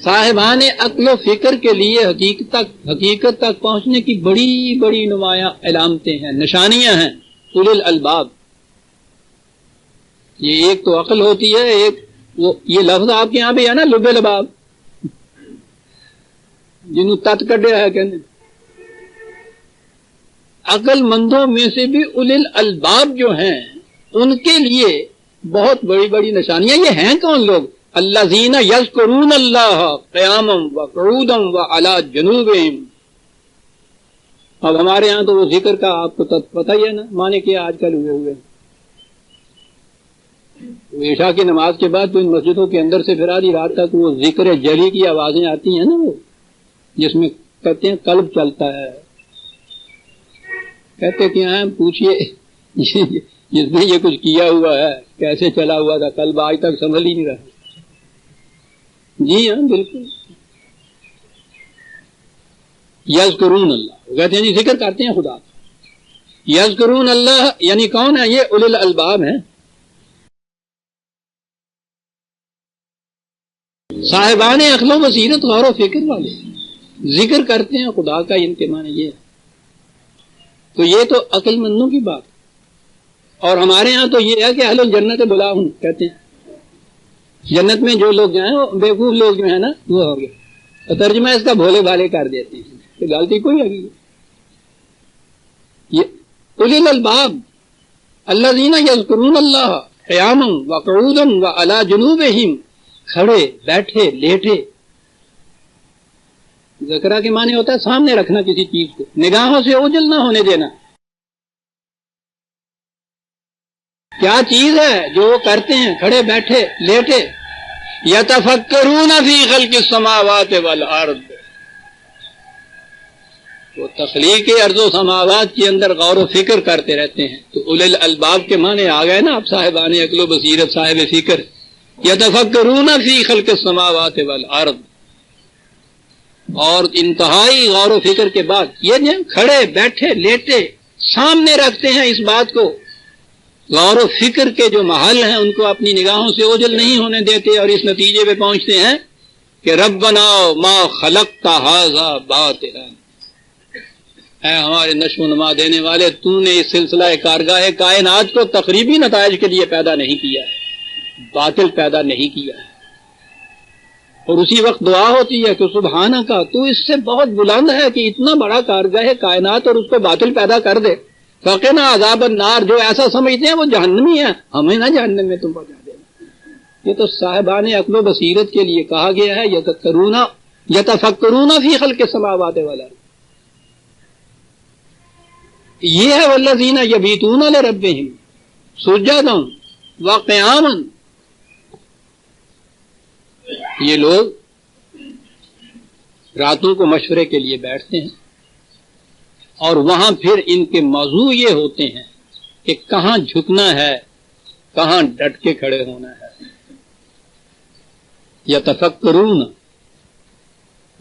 صاحبان عقل و فکر کے لیے حقیقت تک پہنچنے کی بڑی بڑی نمایاں علامتیں ہیں، نشانیاں ہیں. اولی الالباب، یہ ایک تو عقل ہوتی ہے، ایک وہ یہ لفظ آپ کے یہاں بھی ہے نا، لب لباب، جنہوں تت کڈیا ہے کہنے. عقل مندوں میں سے بھی اولی الالباب جو ہیں ان کے لیے بہت بڑی بڑی نشانیاں. یہ ہیں کون لوگ؟ الذین یذکرون اللہ قیاما وقعودا وعلی جنوبہم. اب ہمارے ہاں تو وہ ذکر کا آپ کو پتہ ہی ہے نا معنی کیا آج کل ہوئے. عشاء کی نماز کے بعد تو ان مسجدوں کے اندر سے پھر آدھی رات تک وہ ذکر جلی کی آوازیں آتی ہیں نا، وہ جس میں کہتے ہیں قلب چلتا ہے. کہتے کہ ہاں پوچھئے جس نے یہ کچھ کیا ہوا ہے کیسے چلا ہوا تھا، قلب آج تک سنبھل ہی نہیں رہا. جی ہاں بالکل. یذکرون اللہ، کہتے ہیں جی ذکر کرتے ہیں خدا. یذکرون اللہ یعنی کون ہے؟ یہ اولی الالباب ہیں، صاحبان عقل و بصیرت، غور و فکر والے ذکر کرتے ہیں خدا کا. ان کے معنی یہ ہے. تو یہ تو عقل مندوں کی بات. اور ہمارے ہاں تو یہ ہے کہ اہل الجنت بلاہم کہتے ہیں. جنت میں جو لوگ ہیں وہ بیوقوف لوگ جو ہیں نا وہ ہو گئے، تو ترجمہ اس کا بھولے بھالے کر دیتے ہیں کہ غلطی کوئی ہے. یہ اولی الالباب الذین یذکرون اللہ قیاما وقعودا وعلی جنوبہم، کھڑے بیٹھے لیٹے. ذکرہ کے معنی ہوتا ہے سامنے رکھنا کسی چیز کو، نگاہوں سے اوجھل نہ ہونے دینا. کیا چیز ہے جو وہ کرتے ہیں؟ کھڑے بیٹھے لیٹے. یتفکرون فی خلق السماوات والارض، وہ تخلیق ارض و سماوات کے اندر غور و فکر کرتے رہتے ہیں. تو اولی الالباب کے معنی آ گئے نا اب، صاحبان عقل و بصیرت، صاحب فکر. یتفکرون فی خلق السماوات والارض، اور انتہائی غور و فکر کے بعد یہ جو کھڑے بیٹھے لیٹے سامنے رکھتے ہیں اس بات کو. غور و فکر کے جو محل ہیں ان کو اپنی نگاہوں سے اوجھل نہیں ہونے دیتے، اور اس نتیجے پہ پہنچتے ہیں کہ ربنا ما خلقت ھذا باطلا، اے ہمارے نشو و نما دینے والے، تو نے اس سلسلہ کارگاہ کائنات کو تقریبی نتائج کے لیے پیدا نہیں کیا ہے، باطل پیدا نہیں کیا ہے. اور اسی وقت دعا ہوتی ہے کہ سبحانک، تو اس سے بہت بلند ہے کہ اتنا بڑا کارگاہ کائنات اور اس کو باطل پیدا کر دے. فقنا عذاب النار، جو ایسا سمجھتے ہیں وہ جہنمی ہیں، ہمیں نہ جہنم میں تم پہنچا دینا. یہ تو صاحبان عقل و بصیرت کے لیے کہا گیا ہے. یتفکرون فی خلق السماوات والارض، یہ ہے والذین یبیتون لربہم سجدا وقیاما. یہ لوگ راتوں کو مشورے کے لیے بیٹھتے ہیں، اور وہاں پھر ان کے موضوع یہ ہوتے ہیں کہ کہاں جھکنا ہے، کہاں ڈٹ کے کھڑے ہونا ہے. یتفکرون،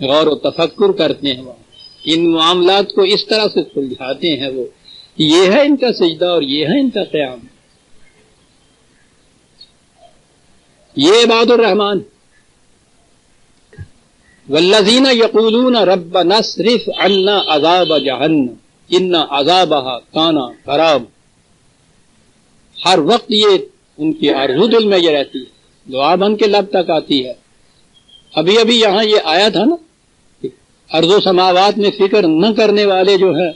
غور و تفکر کرتے ہیں، وہاں ان معاملات کو اس طرح سے سلجھاتے ہیں. وہ یہ ہے ان کا سجدہ اور یہ ہے ان کا قیام. یہ عباد الرحمان. والذین یقولون ربنا اصرف عنا عذاب جہنم ان عذابها کان غراما. ہر وقت یہ ان کی آرزو دل میں یہ رہتی ہے، دعا بن کے لب تک آتی ہے. ابھی ابھی یہاں یہ آیا تھا نا، ارض و سماوات میں فکر نہ کرنے والے جو ہیں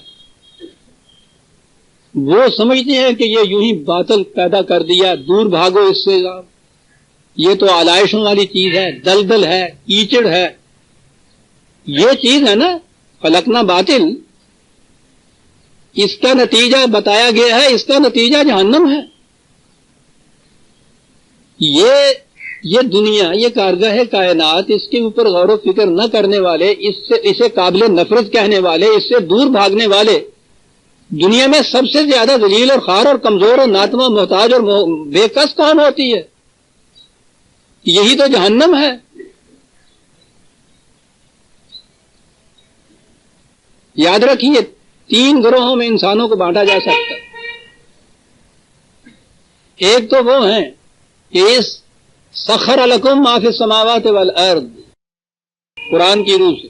وہ سمجھتے ہیں کہ یہ یوں ہی باطل پیدا کر دیا، دور بھاگو اس سے، یہ تو آلائشوں والی چیز ہے، دلدل ہے، کیچڑ ہے. یہ چیز ہے نا خلقنا باطل، اس کا نتیجہ بتایا گیا ہے، اس کا نتیجہ جہنم ہے. یہ دنیا، یہ کارگاہ کائنات، اس کے اوپر غور و فکر نہ کرنے والے، اسے قابل نفرت کہنے والے، اس سے دور بھاگنے والے، دنیا میں سب سے زیادہ ذلیل اور خوار اور کمزور اور ناتواں محتاج اور بے کس کون ہوتی ہے؟ یہی تو جہنم ہے. یاد رکھیے 3 گروہوں میں انسانوں کو بانٹا جا سکتا ہے. ایک تو وہ ہیں کہ اس سخر لکم ما فی السماوات والارض، قرآن کی روح سے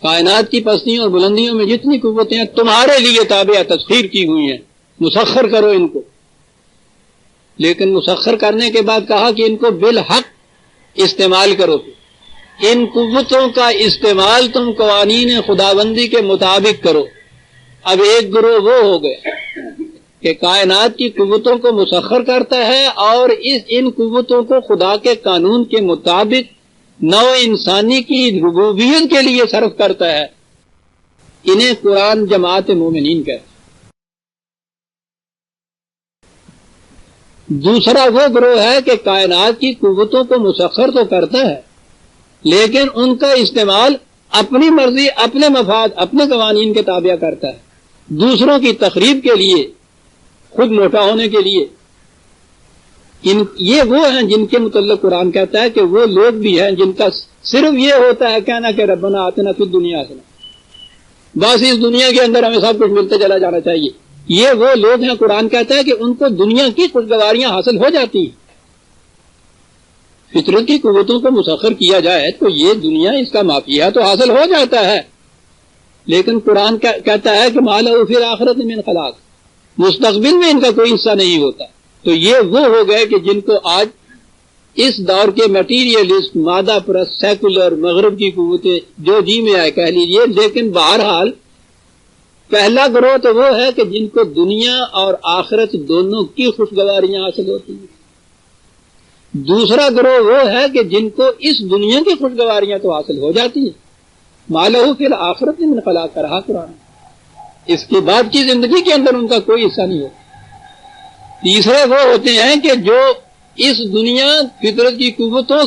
کائنات کی پستیوں اور بلندیوں میں جتنی قوتیں ہیں تمہارے لیے تابع تسخیر کی ہوئی ہیں، مسخر کرو ان کو. لیکن مسخر کرنے کے بعد کہا کہ ان کو بالحق استعمال کرو. ان قوتوں کا استعمال تم قوانین خداوندی کے مطابق کرو. اب ایک گروہ وہ ہو گیا کہ کائنات کی قوتوں کو مسخر کرتا ہے اور ان قوتوں کو خدا کے قانون کے مطابق نو انسانی کی ربوبیت کے لیے صرف کرتا ہے. انہیں قرآن جماعت مومنین کہتے ہیں. دوسرا وہ گروہ ہے کہ کائنات کی قوتوں کو مسخر تو کرتا ہے لیکن ان کا استعمال اپنی مرضی، اپنے مفاد، اپنے قوانین کے تابع کرتا ہے، دوسروں کی تخریب کے لیے، خود موٹا ہونے کے لیے. یہ وہ ہیں جن کے متعلق قرآن کہتا ہے کہ وہ لوگ بھی ہیں جن کا صرف یہ ہوتا ہے کہنا کہ ربنا آتنا فی الدنیا حسنہ، بس اس دنیا کے اندر ہمیں سب کچھ ملتے چلا جانا چاہیے. یہ وہ لوگ ہیں، قرآن کہتا ہے کہ ان کو دنیا کی خوشگواریاں حاصل ہو جاتی ہیں. فطرت کی قوتوں کو مسخر کیا جائے تو یہ دنیا، اس کا مافیہ تو حاصل ہو جاتا ہے، لیکن قرآن کہتا ہے کہ ما لہ فی الآخرۃ من خلاق، مستقبل میں ان کا کوئی حصہ نہیں ہوتا. تو یہ وہ ہو گئے کہ جن کو آج اس دور کے میٹیریلسٹ، مادہ پرست، سیکولر، مغرب کی قوتیں جو جی میں آئے کہہ لیجیے، لیکن بہرحال پہلا گروہ تو وہ ہے کہ جن کو دنیا اور آخرت دونوں کی خوشگواریاں حاصل ہوتی ہیں. دوسرا گروہ وہ ہے کہ جن کو اس دنیا کی خوشگواریاں تو حاصل ہو جاتی ہیں. ما لہ فی الآخرۃ من خلاق کا رہا قرآن، اس کے بعد کی زندگی کے اندر ان کا کوئی حصہ نہیں ہوتا. تیسرے وہ ہوتے ہیں کہ جو اس دنیا، فطرت کی قوتوں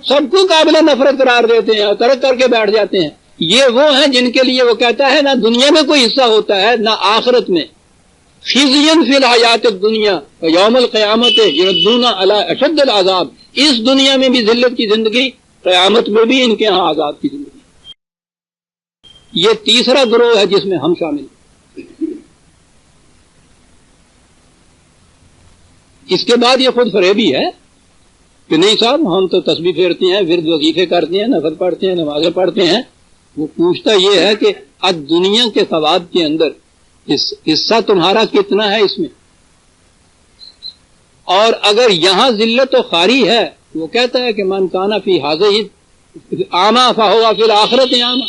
سب کو قابل نفرت قرار دیتے ہیں اور ترک کر کے بیٹھ جاتے ہیں. یہ وہ ہیں جن کے لیے وہ کہتا ہے نہ دنیا میں کوئی حصہ ہوتا ہے نہ آخرت میں. خزین فی الحیات الدنیا یوم القیامت یردون علی اشد العذاب، اس دنیا میں بھی ذلت کی زندگی، قیامت میں بھی ان کے ہاں عذاب کی زندگی. یہ تیسرا گروہ ہے جس میں ہم شامل ہیں. اس کے بعد یہ خود فریبی ہے کہ نہیں صاحب ہم تو تسبیح پھیرتے ہیں، ورد وظیفے کرتے ہیں، نفل پڑھتے ہیں، نمازیں پڑھتے ہیں. وہ پوچھتا یہ ہے کہ آج دنیا کے ثواب کے اندر حصہ تمہارا کتنا ہے اس میں؟ اور اگر یہاں ذلت و خواری ہے، وہ کہتا ہے کہ من کانا فی ھذہ اعمیٰ فہو فی الآخرۃ اعمیٰ،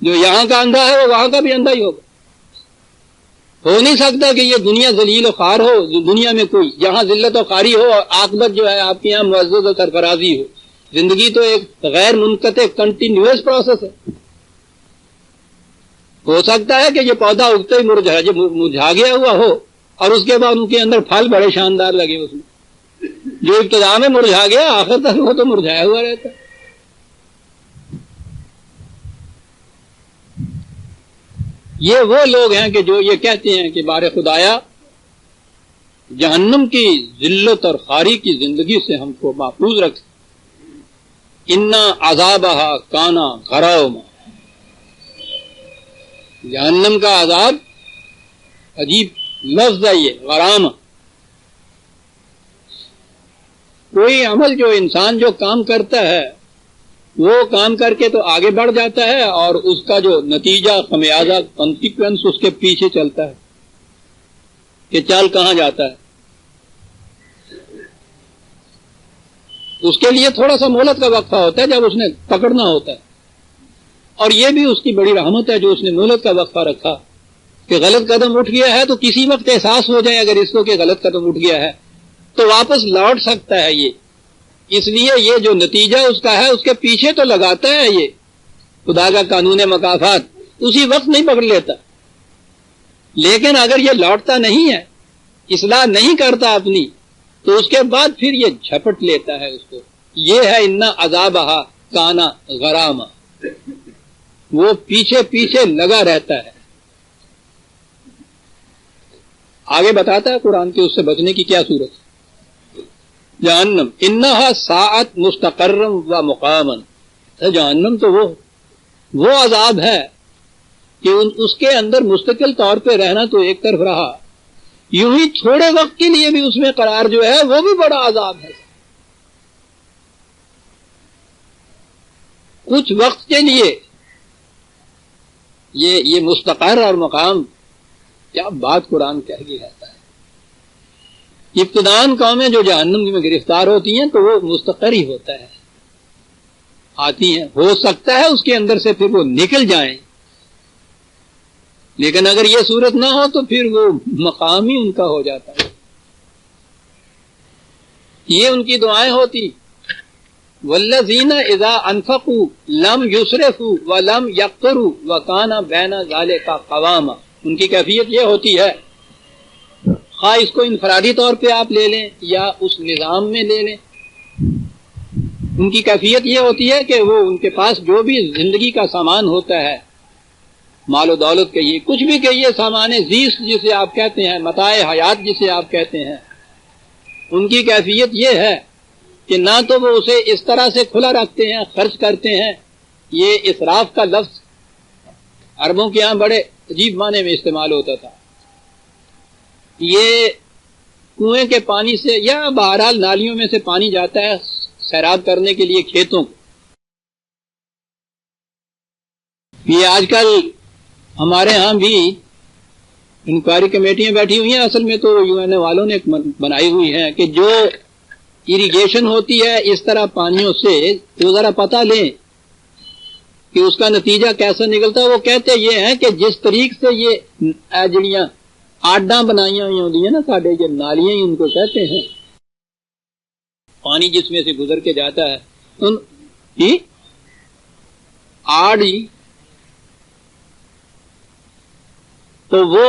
جو یہاں کا اندھا ہے وہ وہاں کا بھی اندھا ہی ہوگا. ہو نہیں سکتا کہ یہ دنیا ذلیل و خوار ہو، دنیا میں کوئی یہاں ذلت و خواری ہو اور عاقبت جو ہے آپ کے یہاں معزز و سرفرازی ہو. زندگی تو ایک غیر منقطع کنٹینیوس پروسیس ہے. ہو سکتا ہے کہ یہ پودا اگتے ہی مرجھا گیا ہوا ہو اور اس کے بعد ان کے اندر پھل بڑے شاندار لگے اس میں. جو ابتدا میں مرجھا گیا آخر تک وہ تو مرجھایا ہوا رہتا ہے. یہ وہ لوگ ہیں کہ جو یہ کہتے ہیں کہ بارے خدایا جہنم کی ذلت اور خواری کی زندگی سے ہم کو محفوظ رکھ، انا عذابہا کانا غراما. جہنم کا عذاب عجیب لفظ ہے یہ، غرامہ. کوئی عمل جو انسان جو کام کرتا ہے وہ کام کر کے تو آگے بڑھ جاتا ہے اور اس کا جو نتیجہ خمیازہ کانسیکوینس اس کے پیچھے چلتا ہے کہ چال کہاں جاتا ہے. اس کے لیے تھوڑا سا مہلت کا وقفہ ہوتا ہے جب اس نے پکڑنا ہوتا ہے. اور یہ بھی اس کی بڑی رحمت ہے جو اس نے مہلت کا وقفہ رکھا کہ غلط قدم اٹھ گیا ہے تو کسی وقت احساس ہو جائے اگر اس کو کہ غلط قدم اٹھ گیا ہے تو واپس لوٹ سکتا ہے. یہ اس لیے یہ جو نتیجہ اس کا ہے اس کے پیچھے تو لگاتا ہے. یہ خدا کا قانون مکافات اسی وقت نہیں پکڑ لیتا. لیکن اگر یہ لوٹتا نہیں ہے اصلاح نہیں کرتا اپنی تو اس کے بعد پھر یہ جھپٹ لیتا ہے اس کو. یہ ہے انا عذابہا کانا غراما. وہ پیچھے پیچھے لگا رہتا ہے. آگے بتاتا ہے قرآن کے اس سے بچنے کی کیا صورت. جہنم انہا ساعت مستقرم و مقاما. جہنم تو وہ عذاب ہے کہ اس کے اندر مستقل طور پہ رہنا تو ایک طرف رہا, یوں ہی تھوڑے وقت کے لیے بھی اس میں قرار جو ہے وہ بھی بڑا عذاب ہے. کچھ وقت کے لیے یہ مستقر اور مقام, کیا بات قرآن کہہ کے رہتا ہے. ابتدان قومیں جو جہنم میں گرفتار ہوتی ہیں تو وہ مستقر ہی ہوتا ہے, آتی ہیں, ہو سکتا ہے اس کے اندر سے پھر وہ نکل جائیں, لیکن اگر یہ صورت نہ ہو تو پھر وہ مقام ہی ان کا ہو جاتا ہے. یہ ان کی دعائیں ہوتی. والذین اذا انفقوا لم یسرفوا ولم یقتروا وکان بین ذلک قواما. ان کی کیفیت یہ ہوتی ہے, خواہ اس کو انفرادی طور پہ آپ لے لیں یا اس نظام میں لے لیں, ان کی کیفیت یہ ہوتی ہے کہ وہ ان کے پاس جو بھی زندگی کا سامان ہوتا ہے, مال و دولت کہیے, کچھ بھی کہیے, سامان زیست جسے آپ کہتے ہیں, متاع حیات جسے آپ کہتے ہیں, ان کی کیفیت یہ ہے کہ نہ تو وہ اسے اس طرح سے کھلا رکھتے ہیں, خرچ کرتے ہیں. یہ اسراف کا لفظ عربوں کے ہاں بڑے عجیب معنی میں استعمال ہوتا تھا. یہ کنویں کے پانی سے یا بہرحال نالیوں میں سے پانی جاتا ہے سیراب کرنے کے لیے کھیتوں کو. یہ آج کل ہمارے ہاں بھی انکوائری کمیٹیاں بیٹھی ہوئی ہیں, اصل میں تو یو این اے والوں نے بنائی ہوئی ہیں کہ جو اریگیشن ہوتی ہے اس طرح پانیوں سے وہ ذرا پتہ لیں کہ اس کا نتیجہ کیسا نکلتا ہے. وہ کہتے یہ ہیں کہ جس طریقے سے یہ جڑیاں آڈاں بنائیاں ہوئی ہوتی ہیں نا, ساڈے یہ نالیاں ہی ان کو کہتے ہیں, پانی جس میں سے گزر کے جاتا ہے آڑ ہی, تو وہ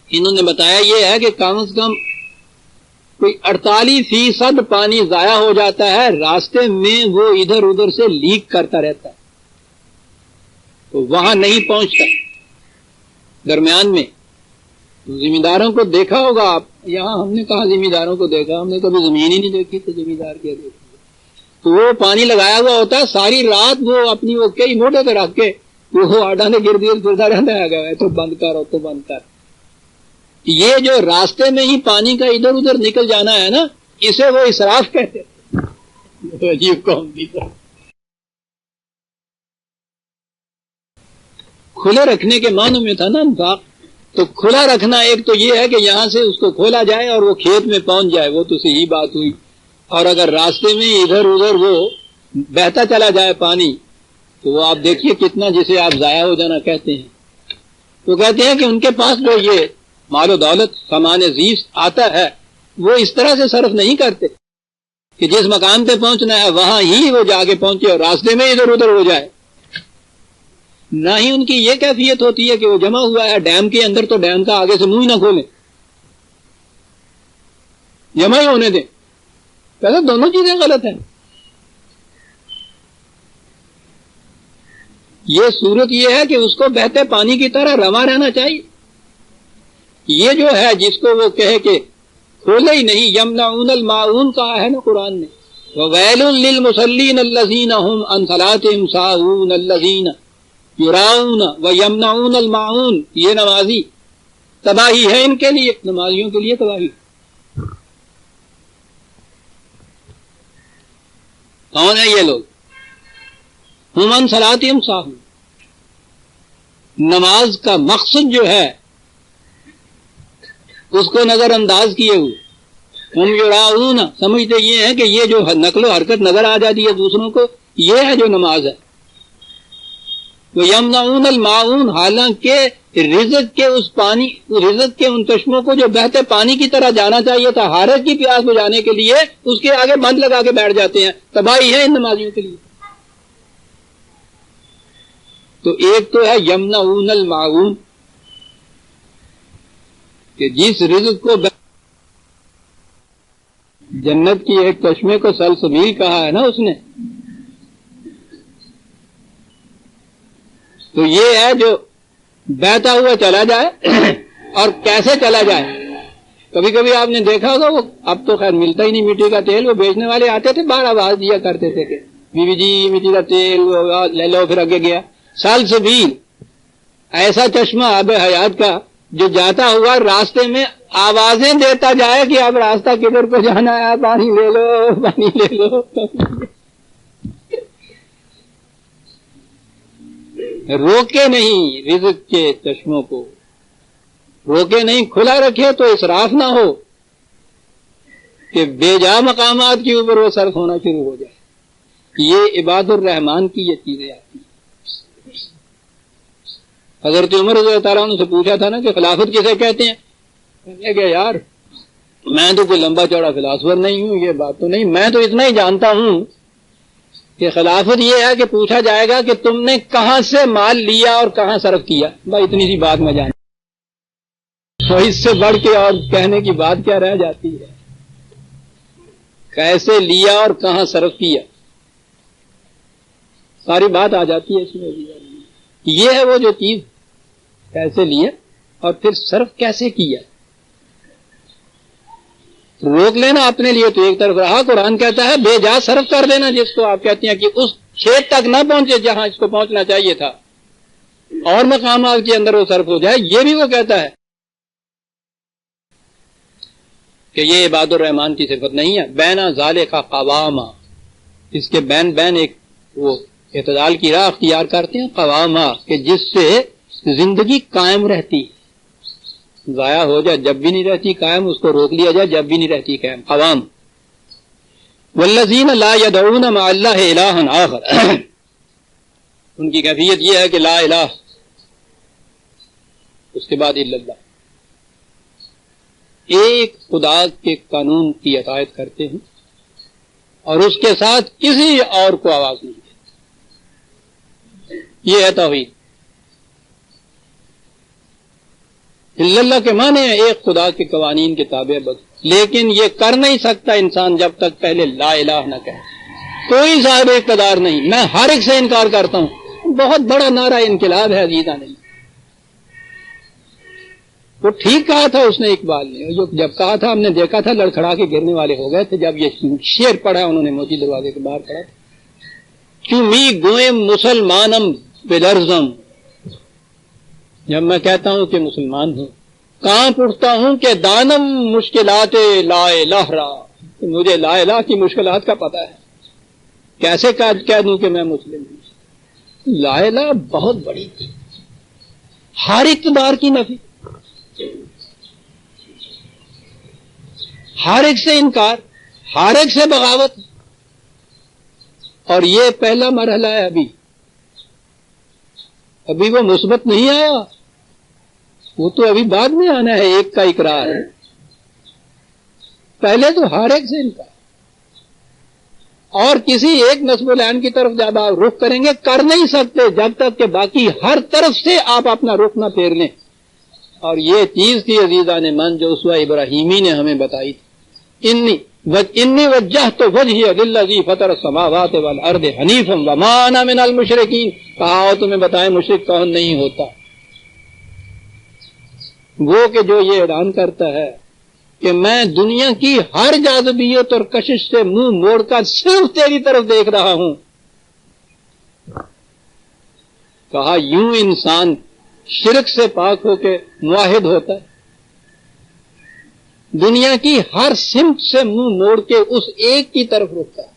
انہوں نے بتایا یہ ہے کہ کم از کم کوئی 48% پانی ضائع ہو جاتا ہے راستے میں, وہ ادھر ادھر سے لیک کرتا رہتا ہے تو وہاں نہیں پہنچتا. درمیان میں ذمہ داروں کو دیکھا ہوگا آپ, یہاں ہم نے کہاں ذمہ داروں کو دیکھا, ہم نے کبھی زمین ہی نہیں دیکھی تو ذمہ دار کیا دیکھیں. تو وہ پانی لگایا ہوا ہوتا ہے, ساری رات وہ اپنی وہ کئی موٹے پہ رکھ کے وہ آڈا نے گرد گرد پھرتا رہتا ہے, تو بند کر تو بند کر. یہ جو راستے میں ہی پانی کا ادھر ادھر نکل جانا ہے نا, اسے وہ اسراف کہتے ہیں. عجیب قوم بھی کھلے رکھنے کے معنی میں تھا نا انفاق. تو کھلا رکھنا ایک تو یہ ہے کہ یہاں سے اس کو کھولا جائے اور وہ کھیت میں پہنچ جائے, وہ تو صحیح بات ہوئی. اور اگر راستے میں ادھر ادھر وہ بہتا چلا جائے پانی تو وہ آپ دیکھیے کتنا جسے آپ ضائع ہو جانا کہتے ہیں. وہ کہتے ہیں کہ ان کے پاس جو یہ مال و دولت سامان زیست آتا ہے وہ اس طرح سے صرف نہیں کرتے کہ جس مقام پہ پہنچنا ہے وہاں ہی وہ جا کے پہنچے اور راستے میں ادھر ادھر ہو جائے. نہ ہی ان کی یہ کیفیت ہوتی ہے کہ وہ جمع ہوا ہے ڈیم کے اندر تو ڈیم کا آگے سے منہ ہی نہ کھولیں, جمع ہی ہونے دیں. پہلے دونوں چیزیں غلط ہیں. یہ صورت یہ ہے کہ اس کو بہتے پانی کی طرح رواں رہنا چاہیے. یہ جو ہے جس کو وہ کہے کہ کھولے ہی نہیں, یمنعون الماعون کہا ہے نا قرآن نے, وَوَيْلٌ لِّلْمُصَلِّينَ الَّذِينَ هُمْ عَنْ صَلَاتِهِمْ سَاهُونَ الَّذِينَ يُرَاءُونَ وَيَمْنَعُونَ الْمَاعُونَ. یہ نمازی تباہی ہے ان کے لیے, نمازیوں کے لیے تباہی. کون ہے یہ لوگ؟ ہم عن صلاتہم ساہون، نماز کا مقصد جو ہے اس کو نظر انداز کیے ہوئے، ہم یراؤون، سمجھتے یہ ہے کہ یہ جو نقل و حرکت نظر آ جاتی ہے دوسروں کو، یہ ہے جو نماز ہے۔ وَيَمْنَعُونَ الْمَاعُونَ، حالانکہ رزق کے اس پانی، رزق کے ان چشموں کو جو بہتے پانی کی طرح جانا چاہیے تھا حاجت کی پیاس بجانے کے لیے، اس کے آگے بند لگا کے بیٹھ جاتے ہیں۔ تباہی ہے ان نمازیوں کے لیے۔ تو ایک تو ہے یمنعون الماعون، کہ جس رزق کو جنت کی ایک چشمے کو سلسبیل کہا ہے نا اس نے، تو یہ ہے جو بہتا ہوا چلا جائے اور کیسے چلا جائے۔ کبھی کبھی آپ نے دیکھا ہوگا، وہ اب تو خیر ملتا ہی نہیں مٹی کا تیل، وہ بیچنے والے آتے تھے باہر آواز دیا کرتے تھے کہ بی بی جی مٹی کا تیل لے لو، پھر آگے گیا سلسبیل، ایسا چشمہ آب حیات کا جو جاتا ہوا راستے میں آوازیں دیتا جائے کہ اب راستہ کدھر کو جانا ہے، پانی لے لو پانی لے لو۔ روکے نہیں رزق کے چشموں کو، روکے نہیں، کھلا رکھے تو اسراف نہ ہو کہ بے جا مقامات کے اوپر وہ صرف ہونا شروع ہو جائے۔ یہ عباد الرحمان کی یہ چیزیں آتی ہیں۔ حضرت عمر رضی اللہ تعالیٰ عنہ سے پوچھا تھا نا کہ خلافت کسے کہتے ہیں؟ کہنے کہ یار میں تو کوئی لمبا چوڑا فلاسفر نہیں ہوں، یہ بات تو نہیں، میں تو اتنا ہی جانتا ہوں کہ خلافت یہ ہے کہ پوچھا جائے گا کہ تم نے کہاں سے مال لیا اور کہاں صرف کیا، بھائی اتنی سی بات میں جانتا ہوں، اس سے بڑھ کے اور کہنے کی بات کیا رہ جاتی ہے؟ کیسے لیا اور کہاں صرف کیا، ساری بات آ جاتی ہے اس میں۔ یہ ہے وہ جو چیز، کیسے لیا اور پھر صرف کیسے کیا۔ روک لینا اپنے لیے تو ایک طرف رہا، قرآن کہتا ہے بے جا صرف کر دینا، جس کو آپ کہتے ہیں کہ اس کھیت تک نہ پہنچے جہاں اس کو پہنچنا چاہیے تھا، اور مقامات کے اندر وہ صرف ہو جائے، یہ بھی وہ کہتا ہے کہ یہ عباد الرحمان کی صفت نہیں ہے۔ بینا ذالک قواما، اس کے بین بین ایک وہ اعتدال کی راہ اختیار کرتے ہیں، قواما، کہ جس سے زندگی قائم رہتی، ضائع ہو جائے جب بھی نہیں رہتی قائم، اس کو روک لیا جائے جب بھی نہیں رہتی قائم، قوام۔ والذین لا یدعون مع اللہ الہا آخر، ان کی کیفیت یہ ہے کہ لا الہ، اس کے بعد الا اللہ، ایک خدا کے قانون کی اطاعت کرتے ہیں اور اس کے ساتھ کسی اور کو آواز نہیں دیتے، یہ ہے توحید۔ الا اللہ کے معنی ہے ایک خدا کے قوانین کے تابع بس، لیکن یہ کر نہیں سکتا انسان جب تک پہلے لا الہ نہ کہے۔ کوئی صاحب اقتدار نہیں، میں ہر ایک سے انکار کرتا ہوں، بہت بڑا نعرہ انقلاب ہے عزیزہ نہیں۔ وہ ٹھیک کہا تھا اس نے، اقبال نے، جو جب کہا تھا ہم نے دیکھا تھا لڑکھڑا کے گرنے والے ہو گئے تھے جب یہ شعر پڑھا انہوں نے موتی دروازے کے باہر پڑھا تھا، چمی گوئم مسلمانم بلرزم، جب میں کہتا ہوں کہ مسلمان ہوں کانپ اٹھتا ہوں کہ دانم مشکلات لا الہ را، مجھے لا الہ کی مشکلات کا پتہ ہے، کیسے کہہ دوں کہ میں مسلم ہوں۔ لا الہ بہت بڑی تھی، ہر اقتدار کی نفی، ہر ایک سے انکار، ہر ایک سے بغاوت، اور یہ پہلا مرحلہ ہے، ابھی وہ مثبت نہیں آیا، وہ تو ابھی بعد میں آنا ہے۔ ایک کا اقرار ہے، پہلے تو ہر ایک سے انکار، اور کسی ایک نصب العین کی طرف جب آپ رخ کریں گے کر نہیں سکتے جب تک کہ باقی ہر طرف سے آپ اپنا رخ نہ پھیر لیں۔ اور یہ چیز تھی عزیزان من جو اسوہ ابراہیمی نے ہمیں بتائی تھی، انی وجہت وجہی للذی فطر السماوات والارض حنیفا وما انا من المشرکین۔ کہا تمہیں بتائیں مشرک کون نہیں ہوتا؟ وہ کہ جو یہ اعلان کرتا ہے کہ میں دنیا کی ہر جاذبیت اور کشش سے منہ موڑ کر صرف تیری طرف دیکھ رہا ہوں۔ کہا یوں انسان شرک سے پاک ہو کے موحد ہوتا ہے، دنیا کی ہر سمت سے منہ موڑ کے اس ایک کی طرف رکتا ہے۔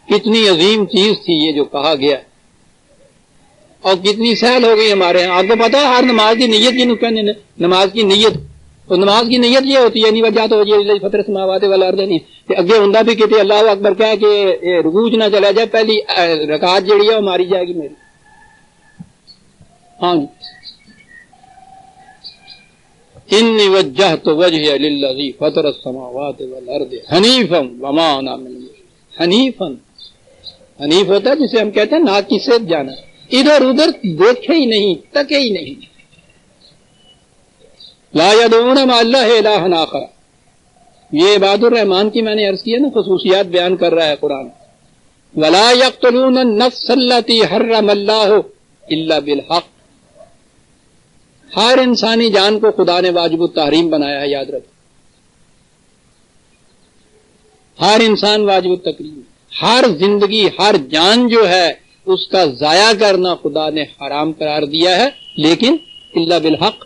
کتنی عظیم چیز تھی یہ جو کہا گیا، اور کتنی سہل ہو گئی ہمارے ہاں. آپ کو پتا ہے ہر نماز کی نیت کی نکلنے نماز کی نیت، تو نماز کی نیت یہ ہوتی ہے نہیں وجہ تو فطر سماوات والارض نہیں کہ اگے ہوں بھی کہتے اللہ اکبر کہہ کہ رکوع نہ چلا جائے، پہلی رکعت جڑی ہے وہ ماری جائے گی میری. ہاں انی وجہت وجہی للذی فطر السماوات والارض حنیفا وما انا من المشرکین. حنیف ہوتا ہے جسے ہم کہتے ہیں ناک کی سیدھ جانا، ادھر ادھر دیکھے ہی نہیں، تکے ہی نہیں. لا یدعون مع اللہ الہا آخر، یہ عباد الرحمان کی میں نے عرض کیا نا خصوصیات بیان کر رہا ہے قرآن. ولا یقتلون النفس التی حرم اللہ الا بالحق، ہر انسانی جان کو خدا نے واجب التحریم بنایا ہے، یاد رکھو. ہر انسان واجب التکریم، ہر زندگی ہر جان جو ہے اس کا ضائع کرنا خدا نے حرام قرار دیا ہے، لیکن الا بالحق،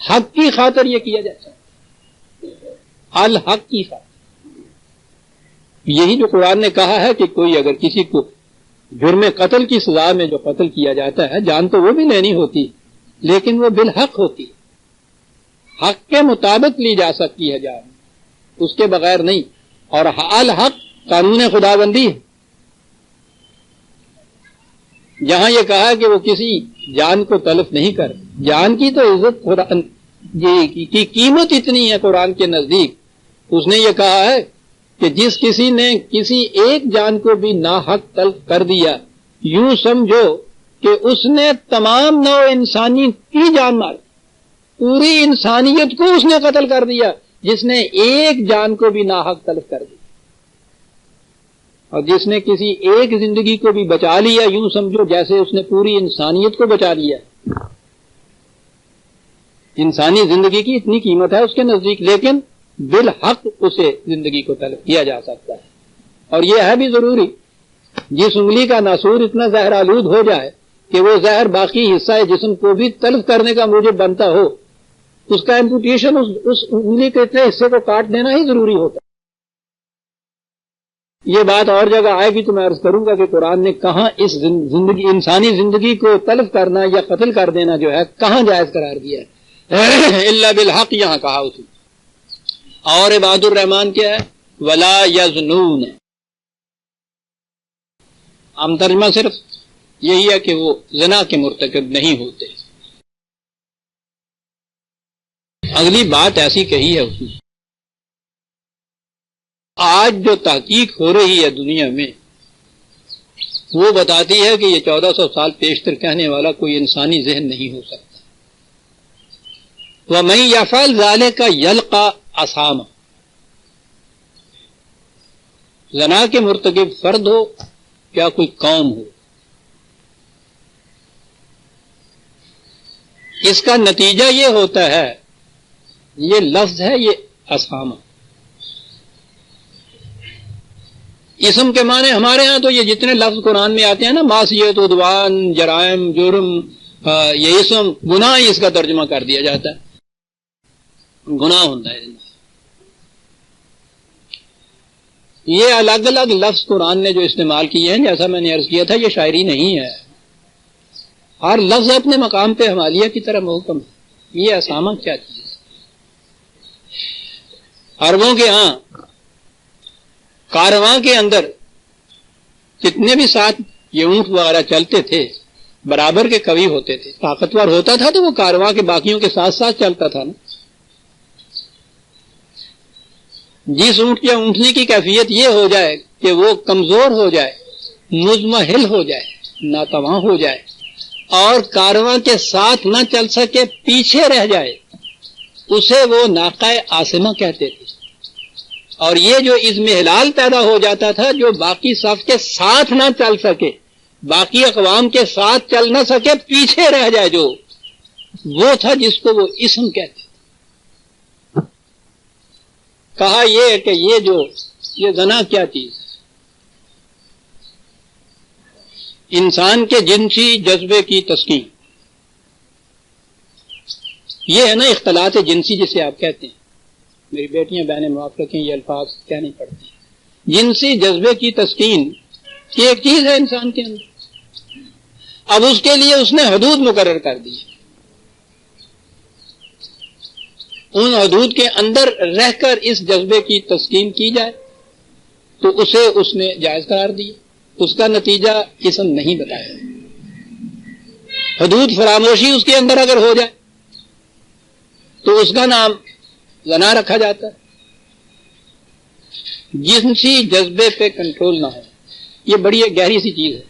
حق کی خاطر یہ کیا جاتا ہے، الحق کی خاطر. یہی جو قرآن نے کہا ہے کہ کوئی اگر کسی کو جرم قتل کی سزا میں جو قتل کیا جاتا ہے، جان تو وہ بھی لینی ہوتی لیکن وہ بالحق ہوتی، حق کے مطابق لی جا سکتی ہے جان، اس کے بغیر نہیں. اور الحق قانون خدا بندی ہے. جہاں یہ کہا کہ وہ کسی جان کو تلف نہیں کر، جان کی تو عزت خدا کی قیمت اتنی ہے قرآن کے نزدیک. اس نے یہ کہا ہے کہ جس کسی نے کسی ایک جان کو بھی ناحق تلف کر دیا، یوں سمجھو کہ اس نے تمام نوع انسانی کی جان ماری، پوری انسانیت کو اس نے قتل کر دیا جس نے ایک جان کو بھی ناحق تلف کر دیا. اور جس نے کسی ایک زندگی کو بھی بچا لیا، یوں سمجھو جیسے اس نے پوری انسانیت کو بچا لیا. انسانی زندگی کی اتنی قیمت ہے اس کے نزدیک، لیکن بالحق اسے زندگی کو تلف کیا جا سکتا ہے. اور یہ ہے بھی ضروری، جس انگلی کا ناسور اتنا زہر آلود ہو جائے کہ وہ زہر باقی حصہ جسم کو بھی تلف کرنے کا موجب بنتا ہو، اس کا ایمپوٹیشن اس انگلی کے اتنے حصے کو کاٹ دینا ہی ضروری ہوتا ہے. یہ بات اور جگہ آئے گی تو میں عرض کروں گا کہ قرآن نے کہاں اس زندگی انسانی زندگی کو تلف کرنا یا قتل کر دینا جو ہے کہاں جائز قرار دیا ہے. الا بالحق یہاں کہا اس نے. اور عباد الرحمان کیا ہے؟ ولا یزنون. عام ترجمہ صرف یہی ہے کہ وہ زنا کے مرتکب نہیں ہوتے. اگلی بات ایسی کہی ہے اس نے، آج جو تحقیق ہو رہی ہے دنیا میں وہ بتاتی ہے کہ یہ 1400 سال پیشتر کہنے والا کوئی انسانی ذہن نہیں ہو سکتا. وَمَن يَفْعَلْ ذَلِكَ يَلْقَى أَثَامًا، زنا کے مرتکب فرد ہو کیا کوئی قوم ہو، اس کا نتیجہ یہ ہوتا ہے، یہ لفظ ہے یہ اسامہ، اسم کے معنی ہمارے ہاں تو یہ جتنے لفظ قرآن میں آتے ہیں نا، معصیت، عدوان، جرائم، جرم، یہ اسم گناہ اس کا ترجمہ کر دیا جاتا ہے، گناہ ہوتا ہے. یہ الگ الگ لفظ قرآن نے جو استعمال کیے ہیں، جیسا میں نے عرض کیا تھا، یہ شاعری نہیں ہے، ہر لفظ اپنے مقام پہ حمالیہ کی طرح محکم ہے. یہ اسامہ کیا چیز ہے؟ عربوں کے ہاں کارواں کے اندر جتنے بھی ساتھ یہ اونٹ وغیرہ چلتے تھے برابر کے قوی ہوتے تھے، طاقتور ہوتا تھا تو وہ کارواں کے باقیوں کے ساتھ ساتھ چلتا تھا نا. جس اونٹ یا اونٹنی کی کیفیت یہ ہو جائے کہ وہ کمزور ہو جائے، مزمحل ہو جائے، ناتواں ہو جائے اور کارواں کے ساتھ نہ چل سکے، پیچھے رہ جائے، اسے وہ ناقہ عاصمہ کہتے تھے. اور یہ جو اضمحلال پیدا ہو جاتا تھا، جو باقی صف کے ساتھ نہ چل سکے، باقی اقوام کے ساتھ چل نہ سکے، پیچھے رہ جائے، جو وہ تھا جس کو وہ اسم کہتے تھے. کہا یہ کہ یہ زنا کیا چیز ہے؟ انسان کے جنسی جذبے کی تسکین، یہ ہے نا اختلاط جنسی جسے آپ کہتے ہیں. میری بیٹیاں بہنیں معاف رکھیں، یہ الفاظ کہنے پڑتے ہیں. جنسی جذبے کی تسکین یہ ایک چیز ہے انسان کے اندر. اب اس کے لیے اس نے حدود مقرر کر دی. ان حدود کے اندر رہ کر اس جذبے کی تسکین کی جائے تو اسے اس نے جائز قرار دیا. اس کا نتیجہ اسم نہیں بتایا. حدود فراموشی اس کے اندر اگر ہو جائے تو اس کا نام زنا رکھا جاتا ہے. جنسی جذبے پہ کنٹرول نہ ہو یہ بڑی گہری سی چیز ہے.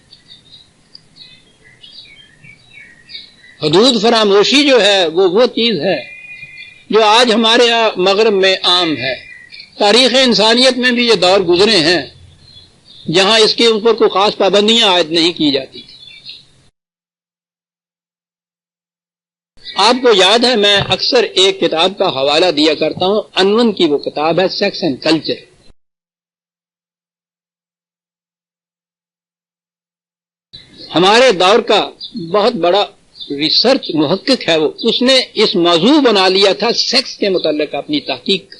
حدود فراموشی جو ہے وہ چیز ہے جو آج ہمارے یہاں مغرب میں عام ہے. تاریخ انسانیت میں بھی یہ دور گزرے ہیں جہاں اس کے اوپر کوئی خاص پابندیاں عائد نہیں کی جاتی تھی. آپ کو یاد ہے میں اکثر ایک کتاب کا حوالہ دیا کرتا ہوں. عنون کی وہ کتاب ہے سیکس اینڈ کلچر. ہمارے دور کا بہت بڑا ریسرچ محقق ہے وہ. اس نے اس موضوع بنا لیا تھا سیکس کے متعلق اپنی تحقیق.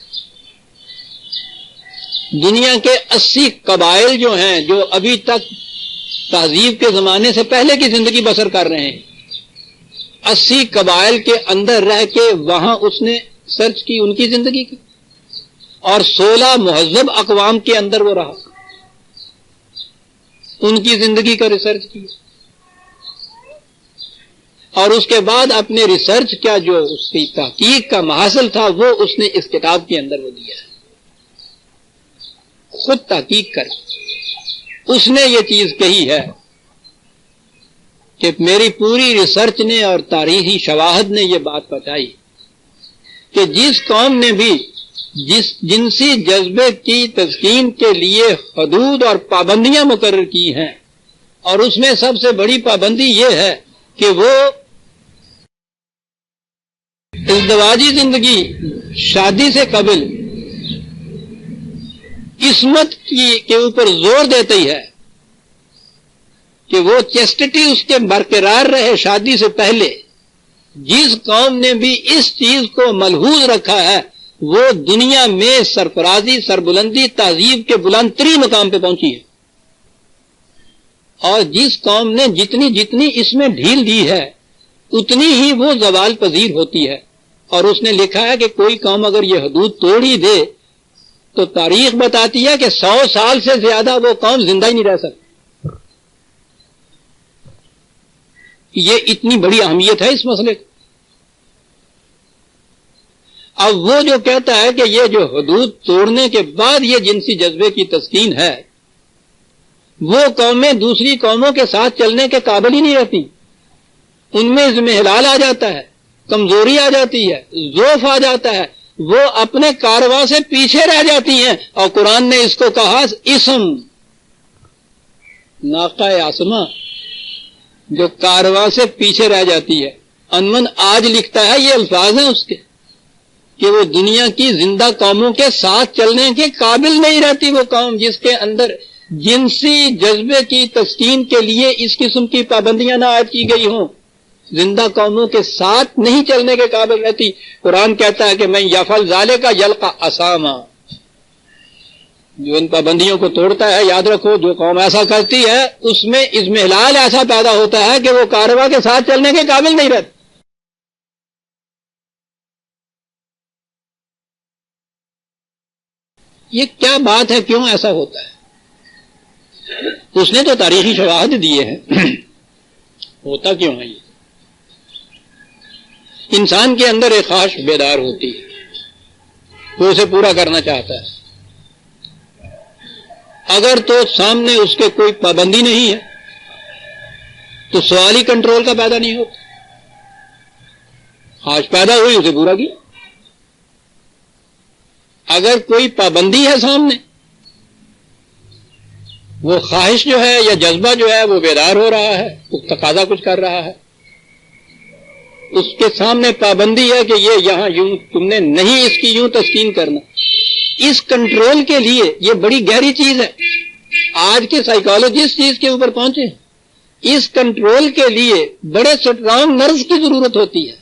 دنیا کے 80 قبائل جو ہیں جو ابھی تک تہذیب کے زمانے سے پہلے کی زندگی بسر کر رہے ہیں 80 قبائل کے اندر رہ کے وہاں اس نے سرچ کی ان کی زندگی کی اور 16 مہذب اقوام کے اندر وہ رہا ان کی زندگی کا ریسرچ کیا اور اس کے بعد اپنے ریسرچ کا جو اس کی تحقیق کا محاصل تھا وہ اس نے اس کتاب کے اندر وہ دیا ہے. خود تحقیق کر اس نے یہ چیز کہی ہے کہ میری پوری ریسرچ نے اور تاریخی شواہد نے یہ بات بتائی کہ جس قوم نے بھی جس جنسی جذبے کی تسکین کے لیے حدود اور پابندیاں مقرر کی ہیں اور اس میں سب سے بڑی پابندی یہ ہے کہ وہ ازدواجی زندگی شادی سے قبل عصمت کے اوپر زور دیتی ہے کہ وہ چیسٹٹی اس کے برقرار رہے شادی سے پہلے. جس قوم نے بھی اس چیز کو ملحوظ رکھا ہے وہ دنیا میں سرفرازی سربلندی تہذیب کے بلند ترین مقام پہ پہنچی ہے. اور جس قوم نے جتنی اس میں ڈھیل دی ہے اتنی ہی وہ زوال پذیر ہوتی ہے. اور اس نے لکھا ہے کہ کوئی قوم اگر یہ حدود توڑ ہی دے تو تاریخ بتاتی ہے کہ 100 سال سے زیادہ وہ قوم زندہ ہی نہیں رہ سکتی. یہ اتنی بڑی اہمیت ہے اس مسئلے کو. اب وہ جو کہتا ہے کہ یہ جو حدود توڑنے کے بعد یہ جنسی جذبے کی تسکین ہے وہ قومیں دوسری قوموں کے ساتھ چلنے کے قابل ہی نہیں رہتی. ان میں اضمحلال آ جاتا ہے, کمزوری آ جاتی ہے, ضعف آ جاتا ہے, وہ اپنے کارواں سے پیچھے رہ جاتی ہیں. اور قرآن نے اس کو کہا اسم ناقہ آسماں جو کارواں سے پیچھے رہ جاتی ہے. انمن آج لکھتا ہے یہ الفاظ ہیں اس کے کہ وہ دنیا کی زندہ قوموں کے ساتھ چلنے کے قابل نہیں رہتی. وہ قوم جس کے اندر جنسی جذبے کی تسکین کے لیے اس قسم کی پابندیاں نہ عائد کی گئی ہوں زندہ قوموں کے ساتھ نہیں چلنے کے قابل رہتی. قرآن کہتا ہے کہ میں یفعل ذالک یلقی اساما, جو ان پابندیوں کو توڑتا ہے یاد رکھو جو قوم ایسا کرتی ہے اس میں اضمحلال ایسا پیدا ہوتا ہے کہ وہ کاررواں کے ساتھ چلنے کے قابل نہیں رہتی. یہ کیا بات ہے, کیوں ایسا ہوتا ہے؟ اس نے تو تاریخی شواہد دیے ہیں. ہوتا کیوں ہے یہ؟ انسان کے اندر ایک خواہش بیدار ہوتی ہے, وہ اسے پورا کرنا چاہتا ہے. اگر تو سامنے اس کے کوئی پابندی نہیں ہے تو سوال ہی کنٹرول کا پیدا نہیں ہوتا. خواہش پیدا ہوئی اسے پورا کیا. اگر کوئی پابندی ہے سامنے وہ خواہش جو ہے یا جذبہ جو ہے وہ بیدار ہو رہا ہے, وہ تقاضا کچھ کر رہا ہے. اس کے سامنے پابندی ہے کہ یہ یہاں یوں تم نے نہیں اس کی یوں تسکین کرنا. اس کنٹرول کے لیے یہ بڑی گہری چیز ہے. آج کے سائیکالوجسٹ چیز کے اوپر پہنچے. اس کنٹرول کے لیے بڑے سٹرانگ نروز کی ضرورت ہوتی ہے.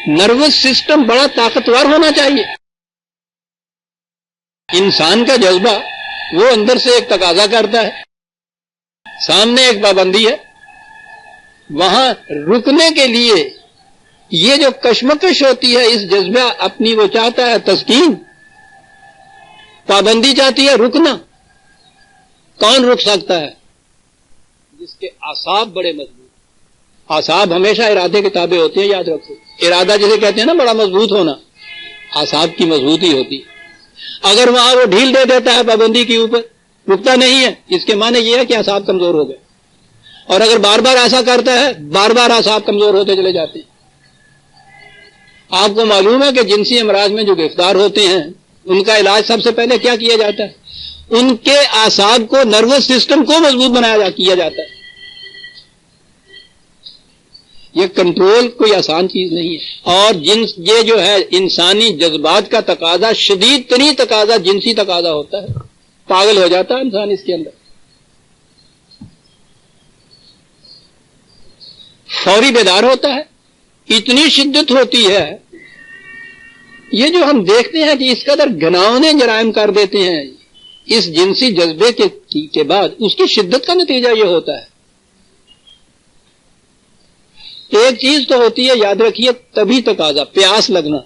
نروس سسٹم بڑا طاقتور ہونا چاہیے. انسان کا جذبہ وہ اندر سے ایک تقاضا کرتا ہے، سامنے ایک پابندی ہے، وہاں رکنے کے لیے یہ جو کشمکش ہوتی ہے اس جذبہ اپنی، وہ چاہتا ہے تسکین، پابندی چاہتی ہے رکنا۔ کون رک سکتا ہے؟ جس کے اعصاب بڑے مضبوط۔ اعصاب ہمیشہ ارادے کے تابع ہوتے ہیں، یاد رکھو۔ ارادہ جسے کہتے ہیں نا بڑا مضبوط ہونا، اعصاب کی مضبوطی ہوتی۔ اگر وہاں وہ ڈھیل دے دیتا ہے پابندی کے اوپر، رکتا نہیں ہے، اس کے معنی یہ ہے کہ اعصاب کمزور ہو گئے۔ اور اگر بار بار ایسا کرتا ہے، بار بار اعصاب کمزور ہوتے چلے جاتے ہیں۔ آپ کو معلوم ہے کہ جنسی امراض میں جو گرفتار ہوتے ہیں ان کا علاج سب سے پہلے کیا کیا جاتا ہے؟ ان کے اعصاب کو، نروس سسٹم کو مضبوط کیا جاتا ہے۔ یہ کنٹرول کوئی آسان چیز نہیں ہے، اور یہ جو ہے انسانی جذبات کا تقاضا، شدید ترین تقاضا جنسی تقاضا ہوتا ہے۔ پاگل ہو جاتا ہے انسان اس کے اندر، فوری بیدار ہوتا ہے، اتنی شدت ہوتی ہے۔ یہ جو ہم دیکھتے ہیں کہ اس قدر گھناؤنے جرائم کر دیتے ہیں اس جنسی جذبے کے بعد، اس کی شدت کا نتیجہ یہ ہوتا ہے۔ ایک چیز تو ہوتی ہے، یاد رکھیے، تبھی تقاضا، پیاس لگنا،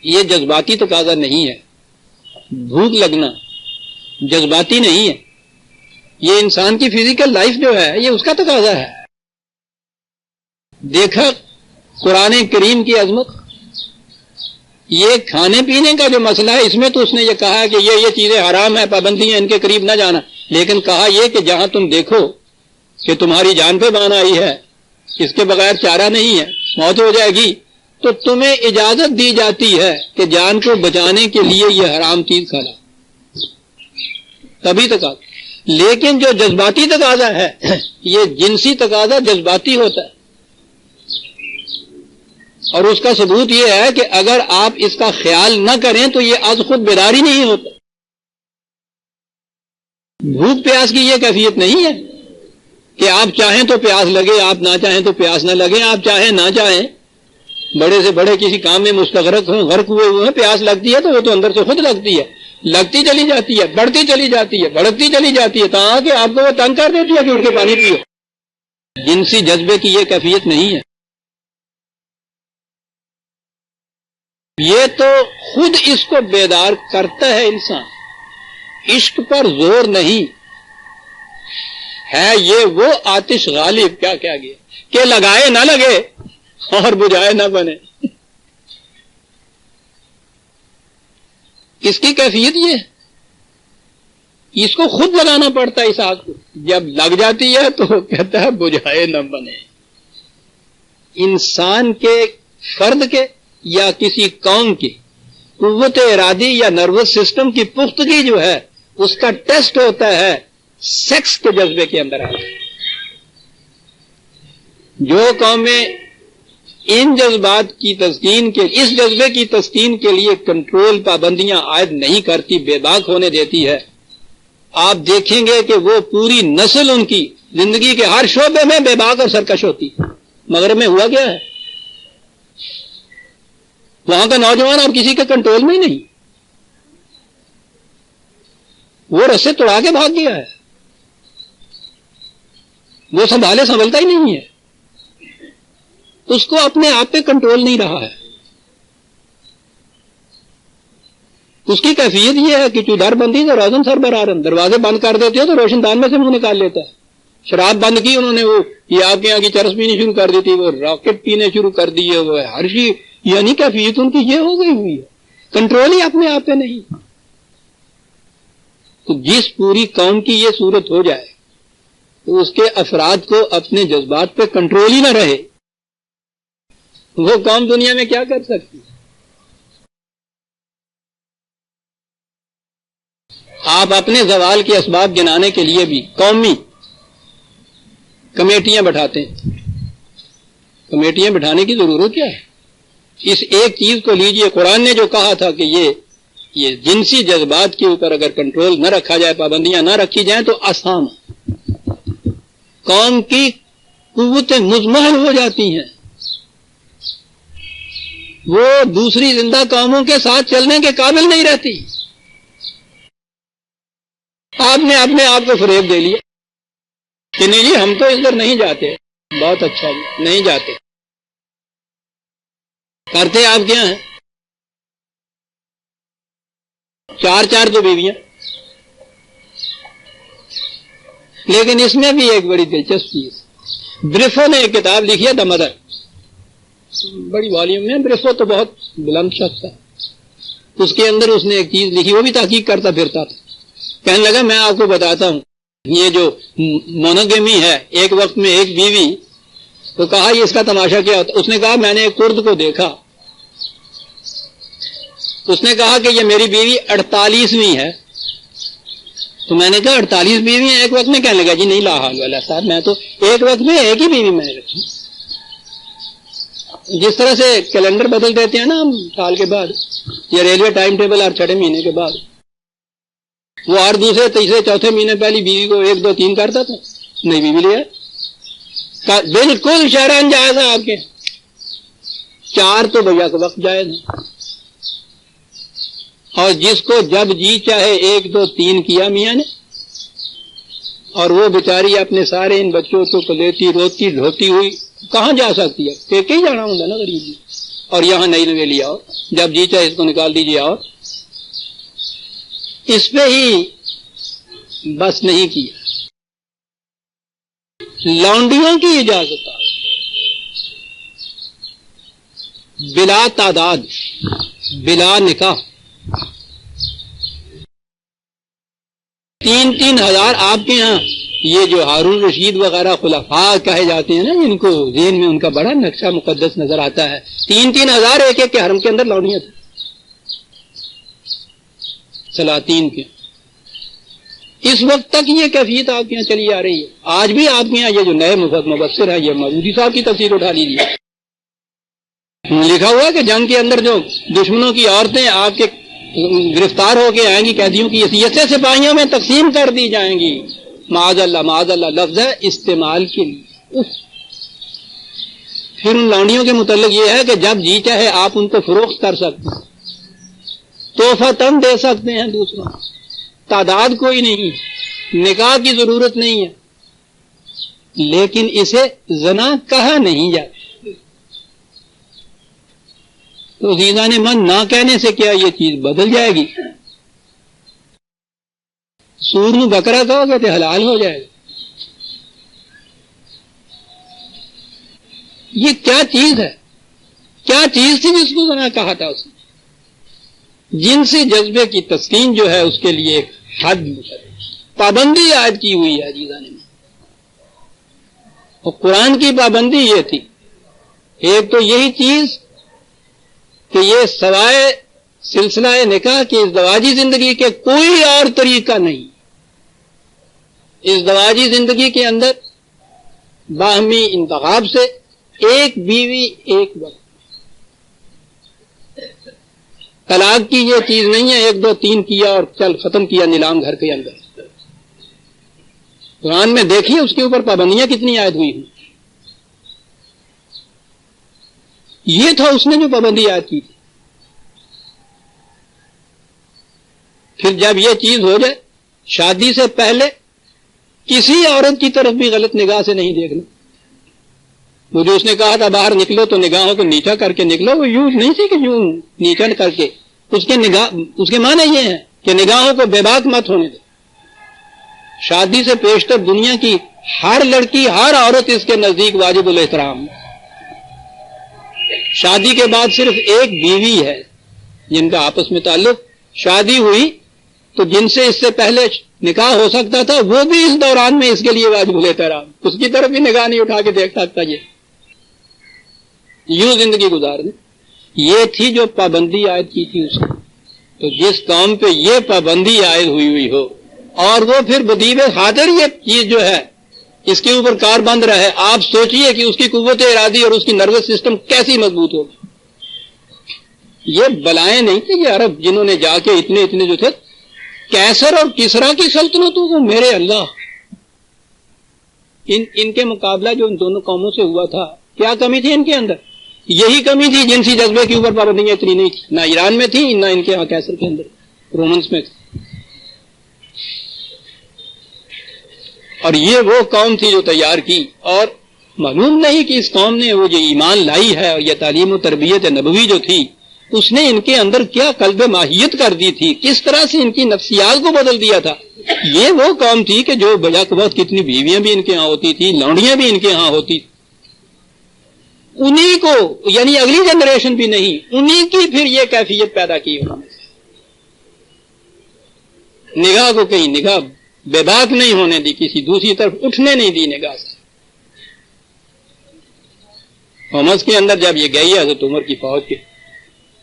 یہ جذباتی تقاضا نہیں ہے۔ بھوک لگنا جذباتی نہیں ہے، یہ انسان کی فزیکل لائف جو ہے یہ اس کا تقاضا ہے۔ دیکھا قرآن کریم کی عظمت، یہ کھانے پینے کا جو مسئلہ ہے اس میں تو اس نے یہ کہا کہ یہ چیزیں حرام ہیں، پابندی ہیں، ان کے قریب نہ جانا، لیکن کہا یہ کہ جہاں تم دیکھو کہ تمہاری جان پہ بان آئی ہے، اس کے بغیر چارہ نہیں ہے، موت ہو جائے گی، تو تمہیں اجازت دی جاتی ہے کہ جان کو بچانے کے لیے یہ حرام چیز کھانا، تبھی تقاضا۔ لیکن جو جذباتی تقاضا ہے، یہ جنسی تقاضا جذباتی ہوتا ہے، اور اس کا ثبوت یہ ہے کہ اگر آپ اس کا خیال نہ کریں تو یہ از خود بیداری نہیں ہوتا۔ بھوک پیاس کی یہ کیفیت نہیں ہے کہ آپ چاہیں تو پیاس لگے، آپ نہ چاہیں تو پیاس نہ لگے، آپ چاہیں نہ چاہیں، بڑے سے بڑے کسی کام میں مستغرق ہوں، غرق ہوئے ہیں، پیاس لگتی ہے تو وہ تو اندر سے خود لگتی ہے، لگتی چلی جاتی ہے، بڑھتی چلی جاتی ہے، بڑھتی چلی جاتی ہے، تاکہ آپ کو وہ تنگ کر دیتی ہے کہ اٹھ کے پانی پیو۔ جنسی جذبے کی یہ کیفیت نہیں ہے، یہ تو خود اس کو بیدار کرتا ہے انسان۔ عشق پر زور نہیں ہے، یہ وہ آتش غالب کیا گیا کہ لگائے نہ لگے اور بجھائے نہ بنے، اس کی کیفیت یہ ہے، اس کو خود لگانا پڑتا ہے اس آگ کو، جب لگ جاتی ہے تو کہتا ہے بجھائے نہ بنے۔ انسان کے، فرد کے یا کسی قوم کی قوت ارادی یا نروس سسٹم کی پختگی جو ہے اس کا ٹیسٹ ہوتا ہے سیکس کے جذبے کے اندر آتا ہے۔ جو قومیں ان جذبات کی تسکین کے، اس جذبے کی تسکین کے لیے کنٹرول، پابندیاں عائد نہیں کرتی، بے باک ہونے دیتی ہے، آپ دیکھیں گے کہ وہ پوری نسل ان کی زندگی کے ہر شعبے میں بے باک اور سرکش ہوتی۔ مغرب میں ہوا کیا ہے؟ وہاں کا نوجوان اب کسی کے کنٹرول میں ہی نہیں، وہ رسے توڑا کے بھاگ گیا ہے، وہ سنبھلتا ہی نہیں ہے، اس کو اپنے آپ پہ کنٹرول نہیں رہا ہے۔ اس کی کیفیت یہ ہے کہ چودھر بندی تو روزن سر برارن، دروازے بند کر دیتے ہو تو روشن دان میں سے منہ نکال لیتا ہے۔ شراب بند کی انہوں نے، وہ یہ آپ کے یہاں کی چرس پینی شروع کر دی تھی، وہ راکٹ پینے شروع کر دیے، وہ ہر چیز، یعنی کیفیت ان کی یہ ہو گئی ہوئی ہے، کنٹرول ہی اپنے آپ پہ نہیں۔ تو جس پوری قوم کی یہ صورت ہو جائے تو اس کے افراد کو اپنے جذبات پہ کنٹرول ہی نہ رہے، وہ قوم دنیا میں کیا کر سکتی؟ آپ اپنے زوال کے اسباب گنانے کے لیے بھی قومی کمیٹیاں بٹھاتے ہیں۔ کمیٹیاں بٹھانے کی ضرورت کیا ہے؟ اس ایک چیز کو لیجئے، قرآن نے جو کہا تھا کہ یہ جنسی جذبات کے اوپر اگر کنٹرول نہ رکھا جائے، پابندیاں نہ رکھی جائیں تو آسان قوم کی قوتیں مزمحل ہو جاتی ہیں، وہ دوسری زندہ قوموں کے ساتھ چلنے کے قابل نہیں رہتی. آپ نے اپنے آپ کو فریب دے لیا کہ نہیں جی ہم تو ادھر نہیں جاتے. بہت اچھا جی نہیں جاتے. کرتے آپ کیا ہیں؟ 4 تو بیویاں. لیکن اس میں بھی ایک بڑی دلچسپ چیز، بریفو نے ایک کتاب لکھی ہے دا مدر، بڑی والیوم میں. بریفو تو بہت بلند شخص ہے. اس کے اندر اس نے ایک چیز لکھی، وہ بھی تحقیق کرتا پھرتا تھا. کہنے لگا میں آپ کو بتاتا ہوں یہ جو مونوگیمی ہے، ایک وقت میں ایک بیوی، تو کہا یہ اس کا تماشا کیا ہوتا؟ اس نے کہا میں نے ایک کرد کو دیکھا، اس نے کہا کہ یہ میری بیوی 48ویں ہے. تو میں نے کہا 48 بیوی ہیں ایک وقت میں؟ کہنے لگا جی نہیں لا حول والا صاحب، میں تو ایک وقت میں ایک ہی بیوی میں نے رکھی. جس طرح سے کیلنڈر بدل دیتے ہیں نا ہم سال کے بعد، یا ریلوے ٹائم ٹیبل ہر 6 مہینے کے بعد، وہ ہر دوسرے تیسرے چوتھے مہینے پہلی بیوی کو 1 2 3 کرتا تھا. نئی بیوی لیا بالکل شرعاً جائز ہے. آپ کے 4 تو بھیا کا وقت جائز ہے. اور جس کو جب جی چاہے 1 2 3 کیا میاں نے، اور وہ بیچاری اپنے سارے ان بچوں کو لیتی روتی ڈھوتی ہوئی کہاں جا سکتی ہے؟ پیکے ہی جانا ہوگا نا غریب جی. اور یہاں نئی نویلی آؤ، جب جی چاہے اس کو نکال دیجیے. اور اس پہ ہی بس نہیں کیا، لونڈیوں کی اجازت بلا تعداد بلا نکاح 3 ہزار. آپ کے ہاں یہ جو ہارون رشید وغیرہ خلفاء کہے جاتے ہیں نا، ان کو ذہن میں ان کا بڑا نقشہ مقدس نظر آتا ہے. 3 ہزار ایک کے حرم کے اندر لونڈیاں تھیں، سلاطین کے. اس وقت تک یہ کیفیت آپ کے یہاں چلی آ رہی ہے. آج بھی آپ کے یہاں یہ جو نئے مبصر ہیں، یہ مودودی صاحب کی تفسیر اٹھا لیجیے، لکھا ہوا ہے کہ جنگ کے اندر جو دشمنوں کی عورتیں آپ کے گرفتار ہو کے آئیں گی، قیدیوں کی حیثیت سے سپاہیوں میں تقسیم کر دی جائیں گی. معاذ اللہ لفظ ہے استعمال کے لیے. پھر ان لونڈیوں کے متعلق یہ ہے کہ جب جی چاہے آپ ان کو فروخت کر سکتے ہیں، تحفہ تن دے سکتے ہیں دوسروں. تعداد کوئی نہیں، نکاح کی ضرورت نہیں ہے، لیکن اسے زنا کہا نہیں جاتا. تو عزیزان من نہ کہنے سے کیا یہ چیز بدل جائے گی؟ سور میں بکرا کہو گے تو حلال ہو جائے گا. یہ کیا چیز ہے؟ کیا چیز تھی جس کو زنا کہا تھا؟ اس نے جنسی جذبے کی تسکین جو ہے اس کے لیے ایک حد پابندی عائد کی ہوئی ہے عزیزان من. اور قرآن کی پابندی یہ تھی، ایک تو یہی چیز کہ یہ سوائے سلسلہ نکاح کی ازدواجی زندگی کے کوئی اور طریقہ نہیں. ازدواجی زندگی کے اندر باہمی انتخاب سے ایک بیوی ایک وقت. طلاق کی یہ چیز نہیں ہے 1 2 3 کیا اور چل ختم کیا نیلام گھر کے اندر. قرآن میں دیکھیے اس کے اوپر پابندیاں کتنی عائد ہوئی ہیں. یہ تھا اس نے جو پابندی عائد کی تھی. پھر جب یہ چیز ہو جائے، شادی سے پہلے کسی عورت کی طرف بھی غلط نگاہ سے نہیں دیکھنا. وہ جو اس نے کہا تھا باہر نکلو تو نگاہوں کو نیچا کر کے نکلو، وہ یوں نہیں تھی کہ یوں نیچا کر کے. اس کے معنی یہ ہے کہ نگاہوں کو بے باک مت ہونے دے. شادی سے پیشتر دنیا کی ہر لڑکی ہر عورت اس کے نزدیک واجب الاحترام. شادی کے بعد صرف ایک بیوی ہے جن کا آپس میں تعلق. شادی ہوئی تو جن سے اس سے پہلے نکاح ہو سکتا تھا وہ بھی اس دوران میں اس کے لیے واجب الاحترام. اس کی طرف بھی نگاہ نہیں اٹھا کے دیکھ سکتا. یہ یوں زندگی گزارنے. یہ تھی جو پابندی عائد کی تھی اس نے. تو جس قوم پہ یہ پابندی عائد ہوئی ہو اور وہ پھر بدیب خاطر یہ چیز جو ہے اس کے اوپر کار بند رہے، آپ سوچئے کہ اس کی قوت ارادی اور اس کی نروس سسٹم کیسی مضبوط ہوگی. یہ بلائیں نہیں تھے یہ عرب جنہوں نے جا کے اتنے جو تھے کیسر اور کسرا کی سلطنتوں کو، میرے اللہ، ان کے مقابلہ جو ان دونوں قوموں سے ہوا تھا، کیا کمی تھی ان کے اندر؟ یہی کمی تھی، جنسی جذبے کے اوپر پابندیاں اتنی نہیں تھی، نہ ایران میں تھی نہ ان کے یہاں کیسر کے اندر رومنس میں تھی. اور یہ وہ قوم تھی جو تیار کی، اور معلوم نہیں کہ اس قوم نے وہ جو ایمان لائی ہے اور یہ تعلیم و تربیت نبوی جو تھی اس نے ان کے اندر کیا قلب ماہیت کر دی تھی، کس طرح سے ان کی نفسیات کو بدل دیا تھا. یہ وہ قوم تھی کہ جو بجا کے وقت کتنی بیویاں بھی ان کے ہاں ہوتی تھی، لونڈیاں بھی ان کے ہاں ہوتی تھی. انہی کو یعنی اگلی جنریشن بھی نہیں، انہی کی پھر یہ کیفیت پیدا کی انہوں نے. نگاہ کو کہیں نگاہ بے باک نہیں ہونے دی، کسی دوسری طرف اٹھنے نہیں دی نگاہ سے. ہومس کے اندر جب یہ گئی حضرت عمر کی فوج کے،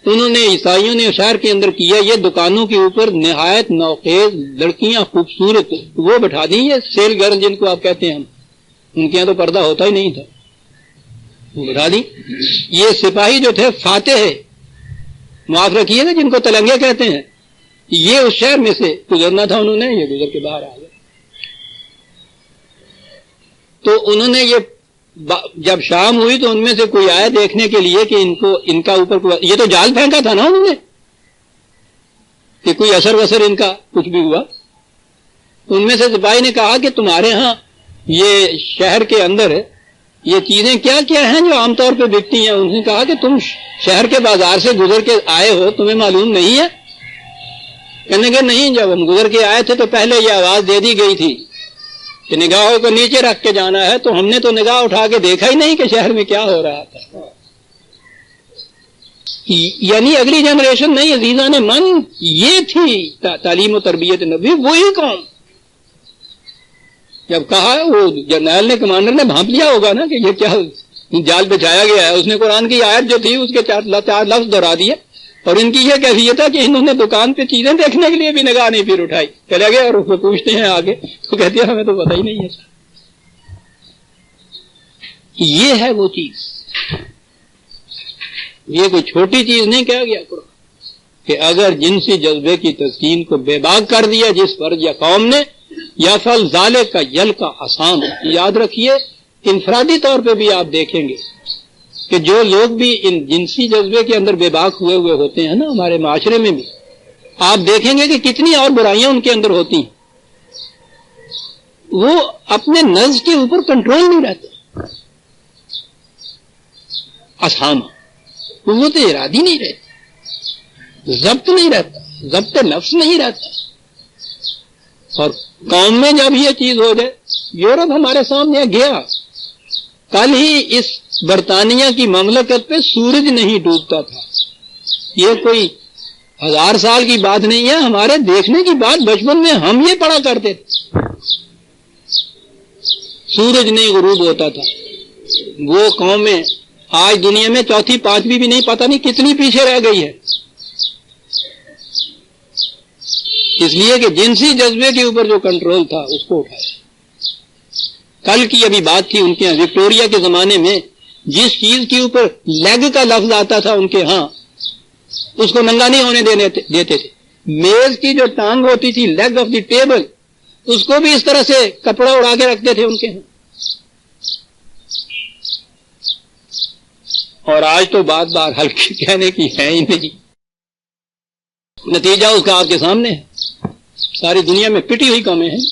انہوں نے عیسائیوں نے شہر کے اندر کیا، یہ دکانوں کے اوپر نہایت نوخیز لڑکیاں خوبصورت وہ بٹھا دی، یہ سیل گرل جن کو آپ کہتے ہیں ہم، ان کے یہاں تو پردہ ہوتا ہی نہیں تھا، وہ بٹھا دی. یہ سپاہی جو تھے فاتح معاف رکھیے گا جن کو تلنگے کہتے ہیں، یہ اس شہر میں سے گزرنا تھا، انہوں نے یہ گزر کے باہر آ گئے. تو انہوں نے یہ جب شام ہوئی تو ان میں سے کوئی آیا دیکھنے کے لیے کہ ان کا اوپر یہ تو جال پھینکا تھا نا انہوں نے کہ کوئی اثر وثر ان کا کچھ بھی ہوا. ان میں سے سپاہی نے کہا کہ تمہارے ہاں یہ شہر کے اندر یہ چیزیں کیا کیا ہیں جو عام طور پہ بکتی ہیں. انہوں نے کہا کہ تم شہر کے بازار سے گزر کے آئے ہو، تمہیں معلوم نہیں ہے؟ کہنے کہ نہیں، جب ہم گزر کے آئے تھے تو پہلے یہ آواز دے دی گئی تھی کہ نگاہوں کو نیچے رکھ کے جانا ہے، تو ہم نے تو نگاہ اٹھا کے دیکھا ہی نہیں کہ شہر میں کیا ہو رہا تھا. یعنی اگلی جنریشن نہیں، عزیزان من، یہ تھی تعلیم و تربیت نبی، وہی قوم. جب کہا وہ جرنیل نے، کمانڈر نے بھانپ لیا ہوگا نا کہ یہ کیا جال بچایا گیا ہے، اس نے قرآن کی آیت جو تھی اس کے چار لفظ دہرا دیے. اور ان کی یہ کیفیت ہے کہ انہوں نے دکان پہ چیزیں دیکھنے کے لیے بھی نگاہ نہیں پھر اٹھائی، چلے گئے. اور اس کو پوچھتے ہیں آگے تو کہتے ہیں ہمیں تو پتہ ہی نہیں ہے. یہ ہے وہ چیز، یہ کوئی چھوٹی چیز نہیں کہا گیا قرآن کہ اگر جنسی جذبے کی تسکین کو بے باک کر دیا جس فرد یا قوم نے، یا فل ظالے کا یل کا آسام. یاد رکھیے انفرادی طور پہ بھی آپ دیکھیں گے کہ جو لوگ بھی ان جنسی جذبے کے اندر بے باک ہوئے ہوتے ہیں نا، ہمارے معاشرے میں بھی آپ دیکھیں گے کہ کتنی اور برائیاں ان کے اندر ہوتی ہیں. وہ اپنے نفس کے اوپر کنٹرول نہیں رہتے، اسام قوت ارادی نہیں رہتی، ضبط نہیں رہتا، ضبط نفس نہیں رہتا. اور قوم میں جب یہ چیز ہو جائے، یورپ ہمارے سامنے گیا، کل ہی اس برطانیہ کی مملکت پہ سورج نہیں ڈوبتا تھا. یہ کوئی 1000 سال کی بات نہیں ہے، ہمارے دیکھنے کی بات بچپن میں ہم یہ پڑھا کرتے تھے. سورج نہیں غروب ہوتا تھا. وہ قومیں آج دنیا میں چوتھی پانچویں بھی نہیں، پتہ نہیں کتنی پیچھے رہ گئی ہے. اس لیے کہ جنسی جذبے کے اوپر جو کنٹرول تھا اس کو اٹھایا. کل کی ابھی بات تھی ان کے ہاں وکٹوریا کے زمانے میں جس چیز کے اوپر لیگ کا لفظ آتا تھا ان کے ہاں اس کو ننگا نہیں ہونے دیتے تھے. میز کی جو ٹانگ ہوتی تھی، لیگ آف دی ٹیبل، اس کو بھی اس طرح سے کپڑا اڑا کے رکھتے تھے ان کے ہاں. اور آج تو بات بات ہلکی کہنے کی ہے ہی نہیں. نتیجہ اس کا آپ کے سامنے ہے. ساری دنیا میں پٹی ہوئی قومیں ہیں.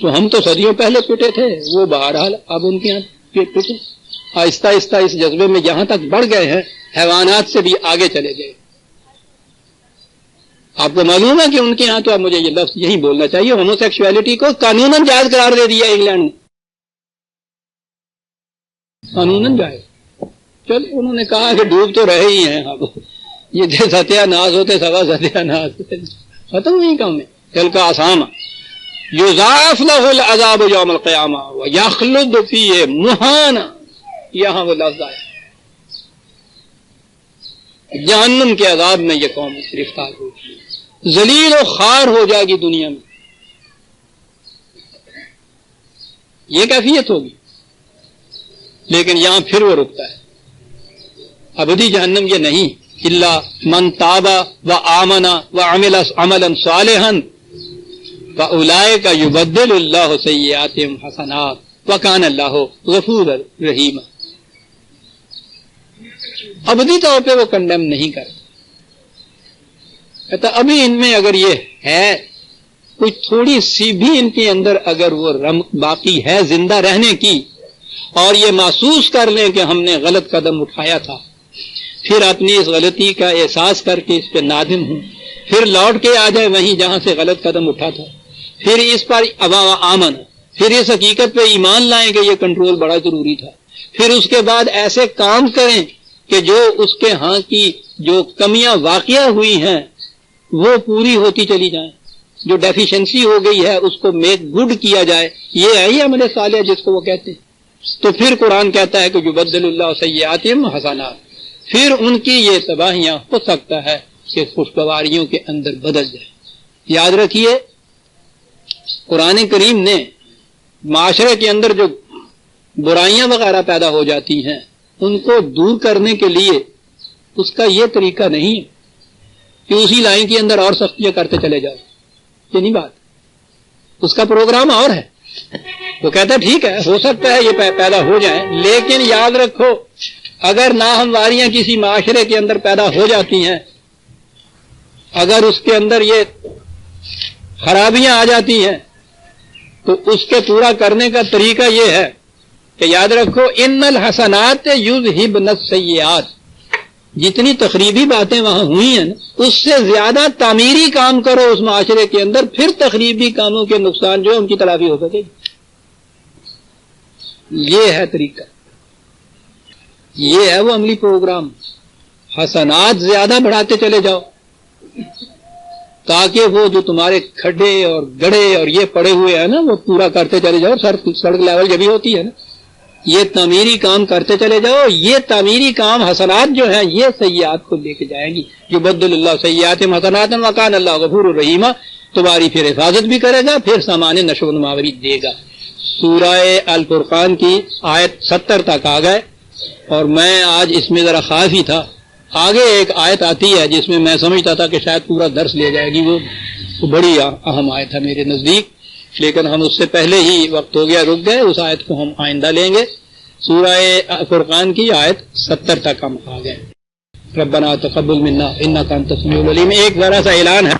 تو ہم تو صدیوں پہلے پٹے تھے، وہ بہرحال اب ان کے یہاں پٹے آہستہ آہستہ اس جذبے میں جہاں تک بڑھ گئے ہیں، حیوانات سے بھی آگے چلے گئے. آپ کو معلوم ہے کہ ان کے یہاں تو اب مجھے یہ لفظ یہی بولنا چاہیے، ہومو سیکشولیٹی کو قانوناً جائز قرار دے دیا انگلینڈ نے. قانوناً جائز. چل انہوں نے کہا کہ ڈوب تو رہے ہی ہیں، اب یہ تھے ستیہ ناز ہوتے سوا ستیہ ناز ختم ہوئی کام میں. چل کا آسام یضاعف له العذاب یوم القیامہ ویخلد فیہ مہانا. یہاں وہ لفظ آیا، جہنم کے عذاب میں یہ قوم گرفتار ہوگی، ذلیل و خوار ہو جائے گی دنیا میں. یہ کیفیت ہوگی. لیکن یہاں پھر وہ رکتا ہے. ابدی جہنم یہ نہیں، الا من تاب وآمن وعمل عملا صالحا فاولئک یبدل اللہ سیئاتہم حسنات وکان اللہ غفورا رحیما. ابدی طور پہ وہ کنڈیم نہیں کرتا. کہتا ابھی ان میں اگر یہ ہے کوئی تھوڑی سی بھی ان کے اندر اگر وہ رمق باقی ہے زندہ رہنے کی، اور یہ محسوس کر لیں کہ ہم نے غلط قدم اٹھایا تھا، پھر اپنی اس غلطی کا احساس کر کے اس پہ نادم ہوں، پھر لوٹ کے آ جائے وہیں جہاں سے غلط قدم اٹھا تھا، پھر اس پر آمن، پھر اس حقیقت پہ ایمان لائیں کہ یہ کنٹرول بڑا ضروری تھا، پھر اس کے بعد ایسے کام کریں کہ جو اس کے ہاں کی جو کمیاں واقع ہوئی ہیں وہ پوری ہوتی چلی جائیں، جو ڈیفیشنسی ہو گئی ہے اس کو میک گڈ کیا جائے. یہ ہے ہی عمل صالح جس کو وہ کہتے ہیں. تو پھر قرآن کہتا ہے کہ یبدل اللہ سیئاتہم حسنات، پھر ان کی یہ تباہیاں ہو سکتا ہے کہ خوشگواریوں کے اندر بدل جائے. یاد رکھیے قرآن کریم نے معاشرے کے اندر جو برائیاں وغیرہ پیدا ہو جاتی ہیں ان کو دور کرنے کے لیے اس کا یہ طریقہ نہیں ہے کہ اسی لائن کے اندر اور سختیاں کرتے چلے جاؤ. یہ نہیں بات، اس کا پروگرام اور ہے. وہ کہتا ہے ٹھیک ہے ہو سکتا ہے یہ پیدا ہو جائیں، لیکن یاد رکھو اگر ناہمواریاں کسی معاشرے کے اندر پیدا ہو جاتی ہیں، اگر اس کے اندر یہ خرابیاں آ جاتی ہیں، تو اس کے پورا کرنے کا طریقہ یہ ہے کہ یاد رکھو ان الحسنات یذہبن السیئات، جتنی تخریبی باتیں وہاں ہوئی ہیں اس سے زیادہ تعمیری کام کرو اس معاشرے کے اندر، پھر تخریبی کاموں کے نقصان جو ہے ان کی تلافی ہو سکے گی. یہ ہے طریقہ، یہ ہے وہ عملی پروگرام. حسنات زیادہ بڑھاتے چلے جاؤ تاکہ وہ جو تمہارے کھڈے اور گڑھے اور یہ پڑے ہوئے ہیں نا وہ پورا کرتے چلے جاؤ. سڑک لیول جب بھی ہوتی ہے نا یہ تعمیری کام کرتے چلے جاؤ. یہ تعمیری کام حسنات جو ہیں یہ سیئات کو لے کے جائیں گی. یبدل اللہ سیئات حسنات وکان اللہ غفور الرحیم، تمہاری پھر حفاظت بھی کرے گا، پھر سامان نشو و نما بھی دے گا. سورہ الفرقان کی آیت 70 تک آ گئے، اور میں آج اس میں ذرا خاص ہی تھا. آگے ایک آیت آتی ہے جس میں میں سمجھتا تھا کہ شاید پورا درس لے جائے گی، وہ بڑی اہم آیت ہے میرے نزدیک، لیکن ہم اس سے پہلے ہی وقت ہو گیا رک گئے. اس آیت کو ہم آئندہ لیں گے. سورہ فرقان کی آیت 70 تک ہم آ گئے. ربنا تقبل منا انک انت السمیع العلیم. ایک ذرا سا اعلان ہے.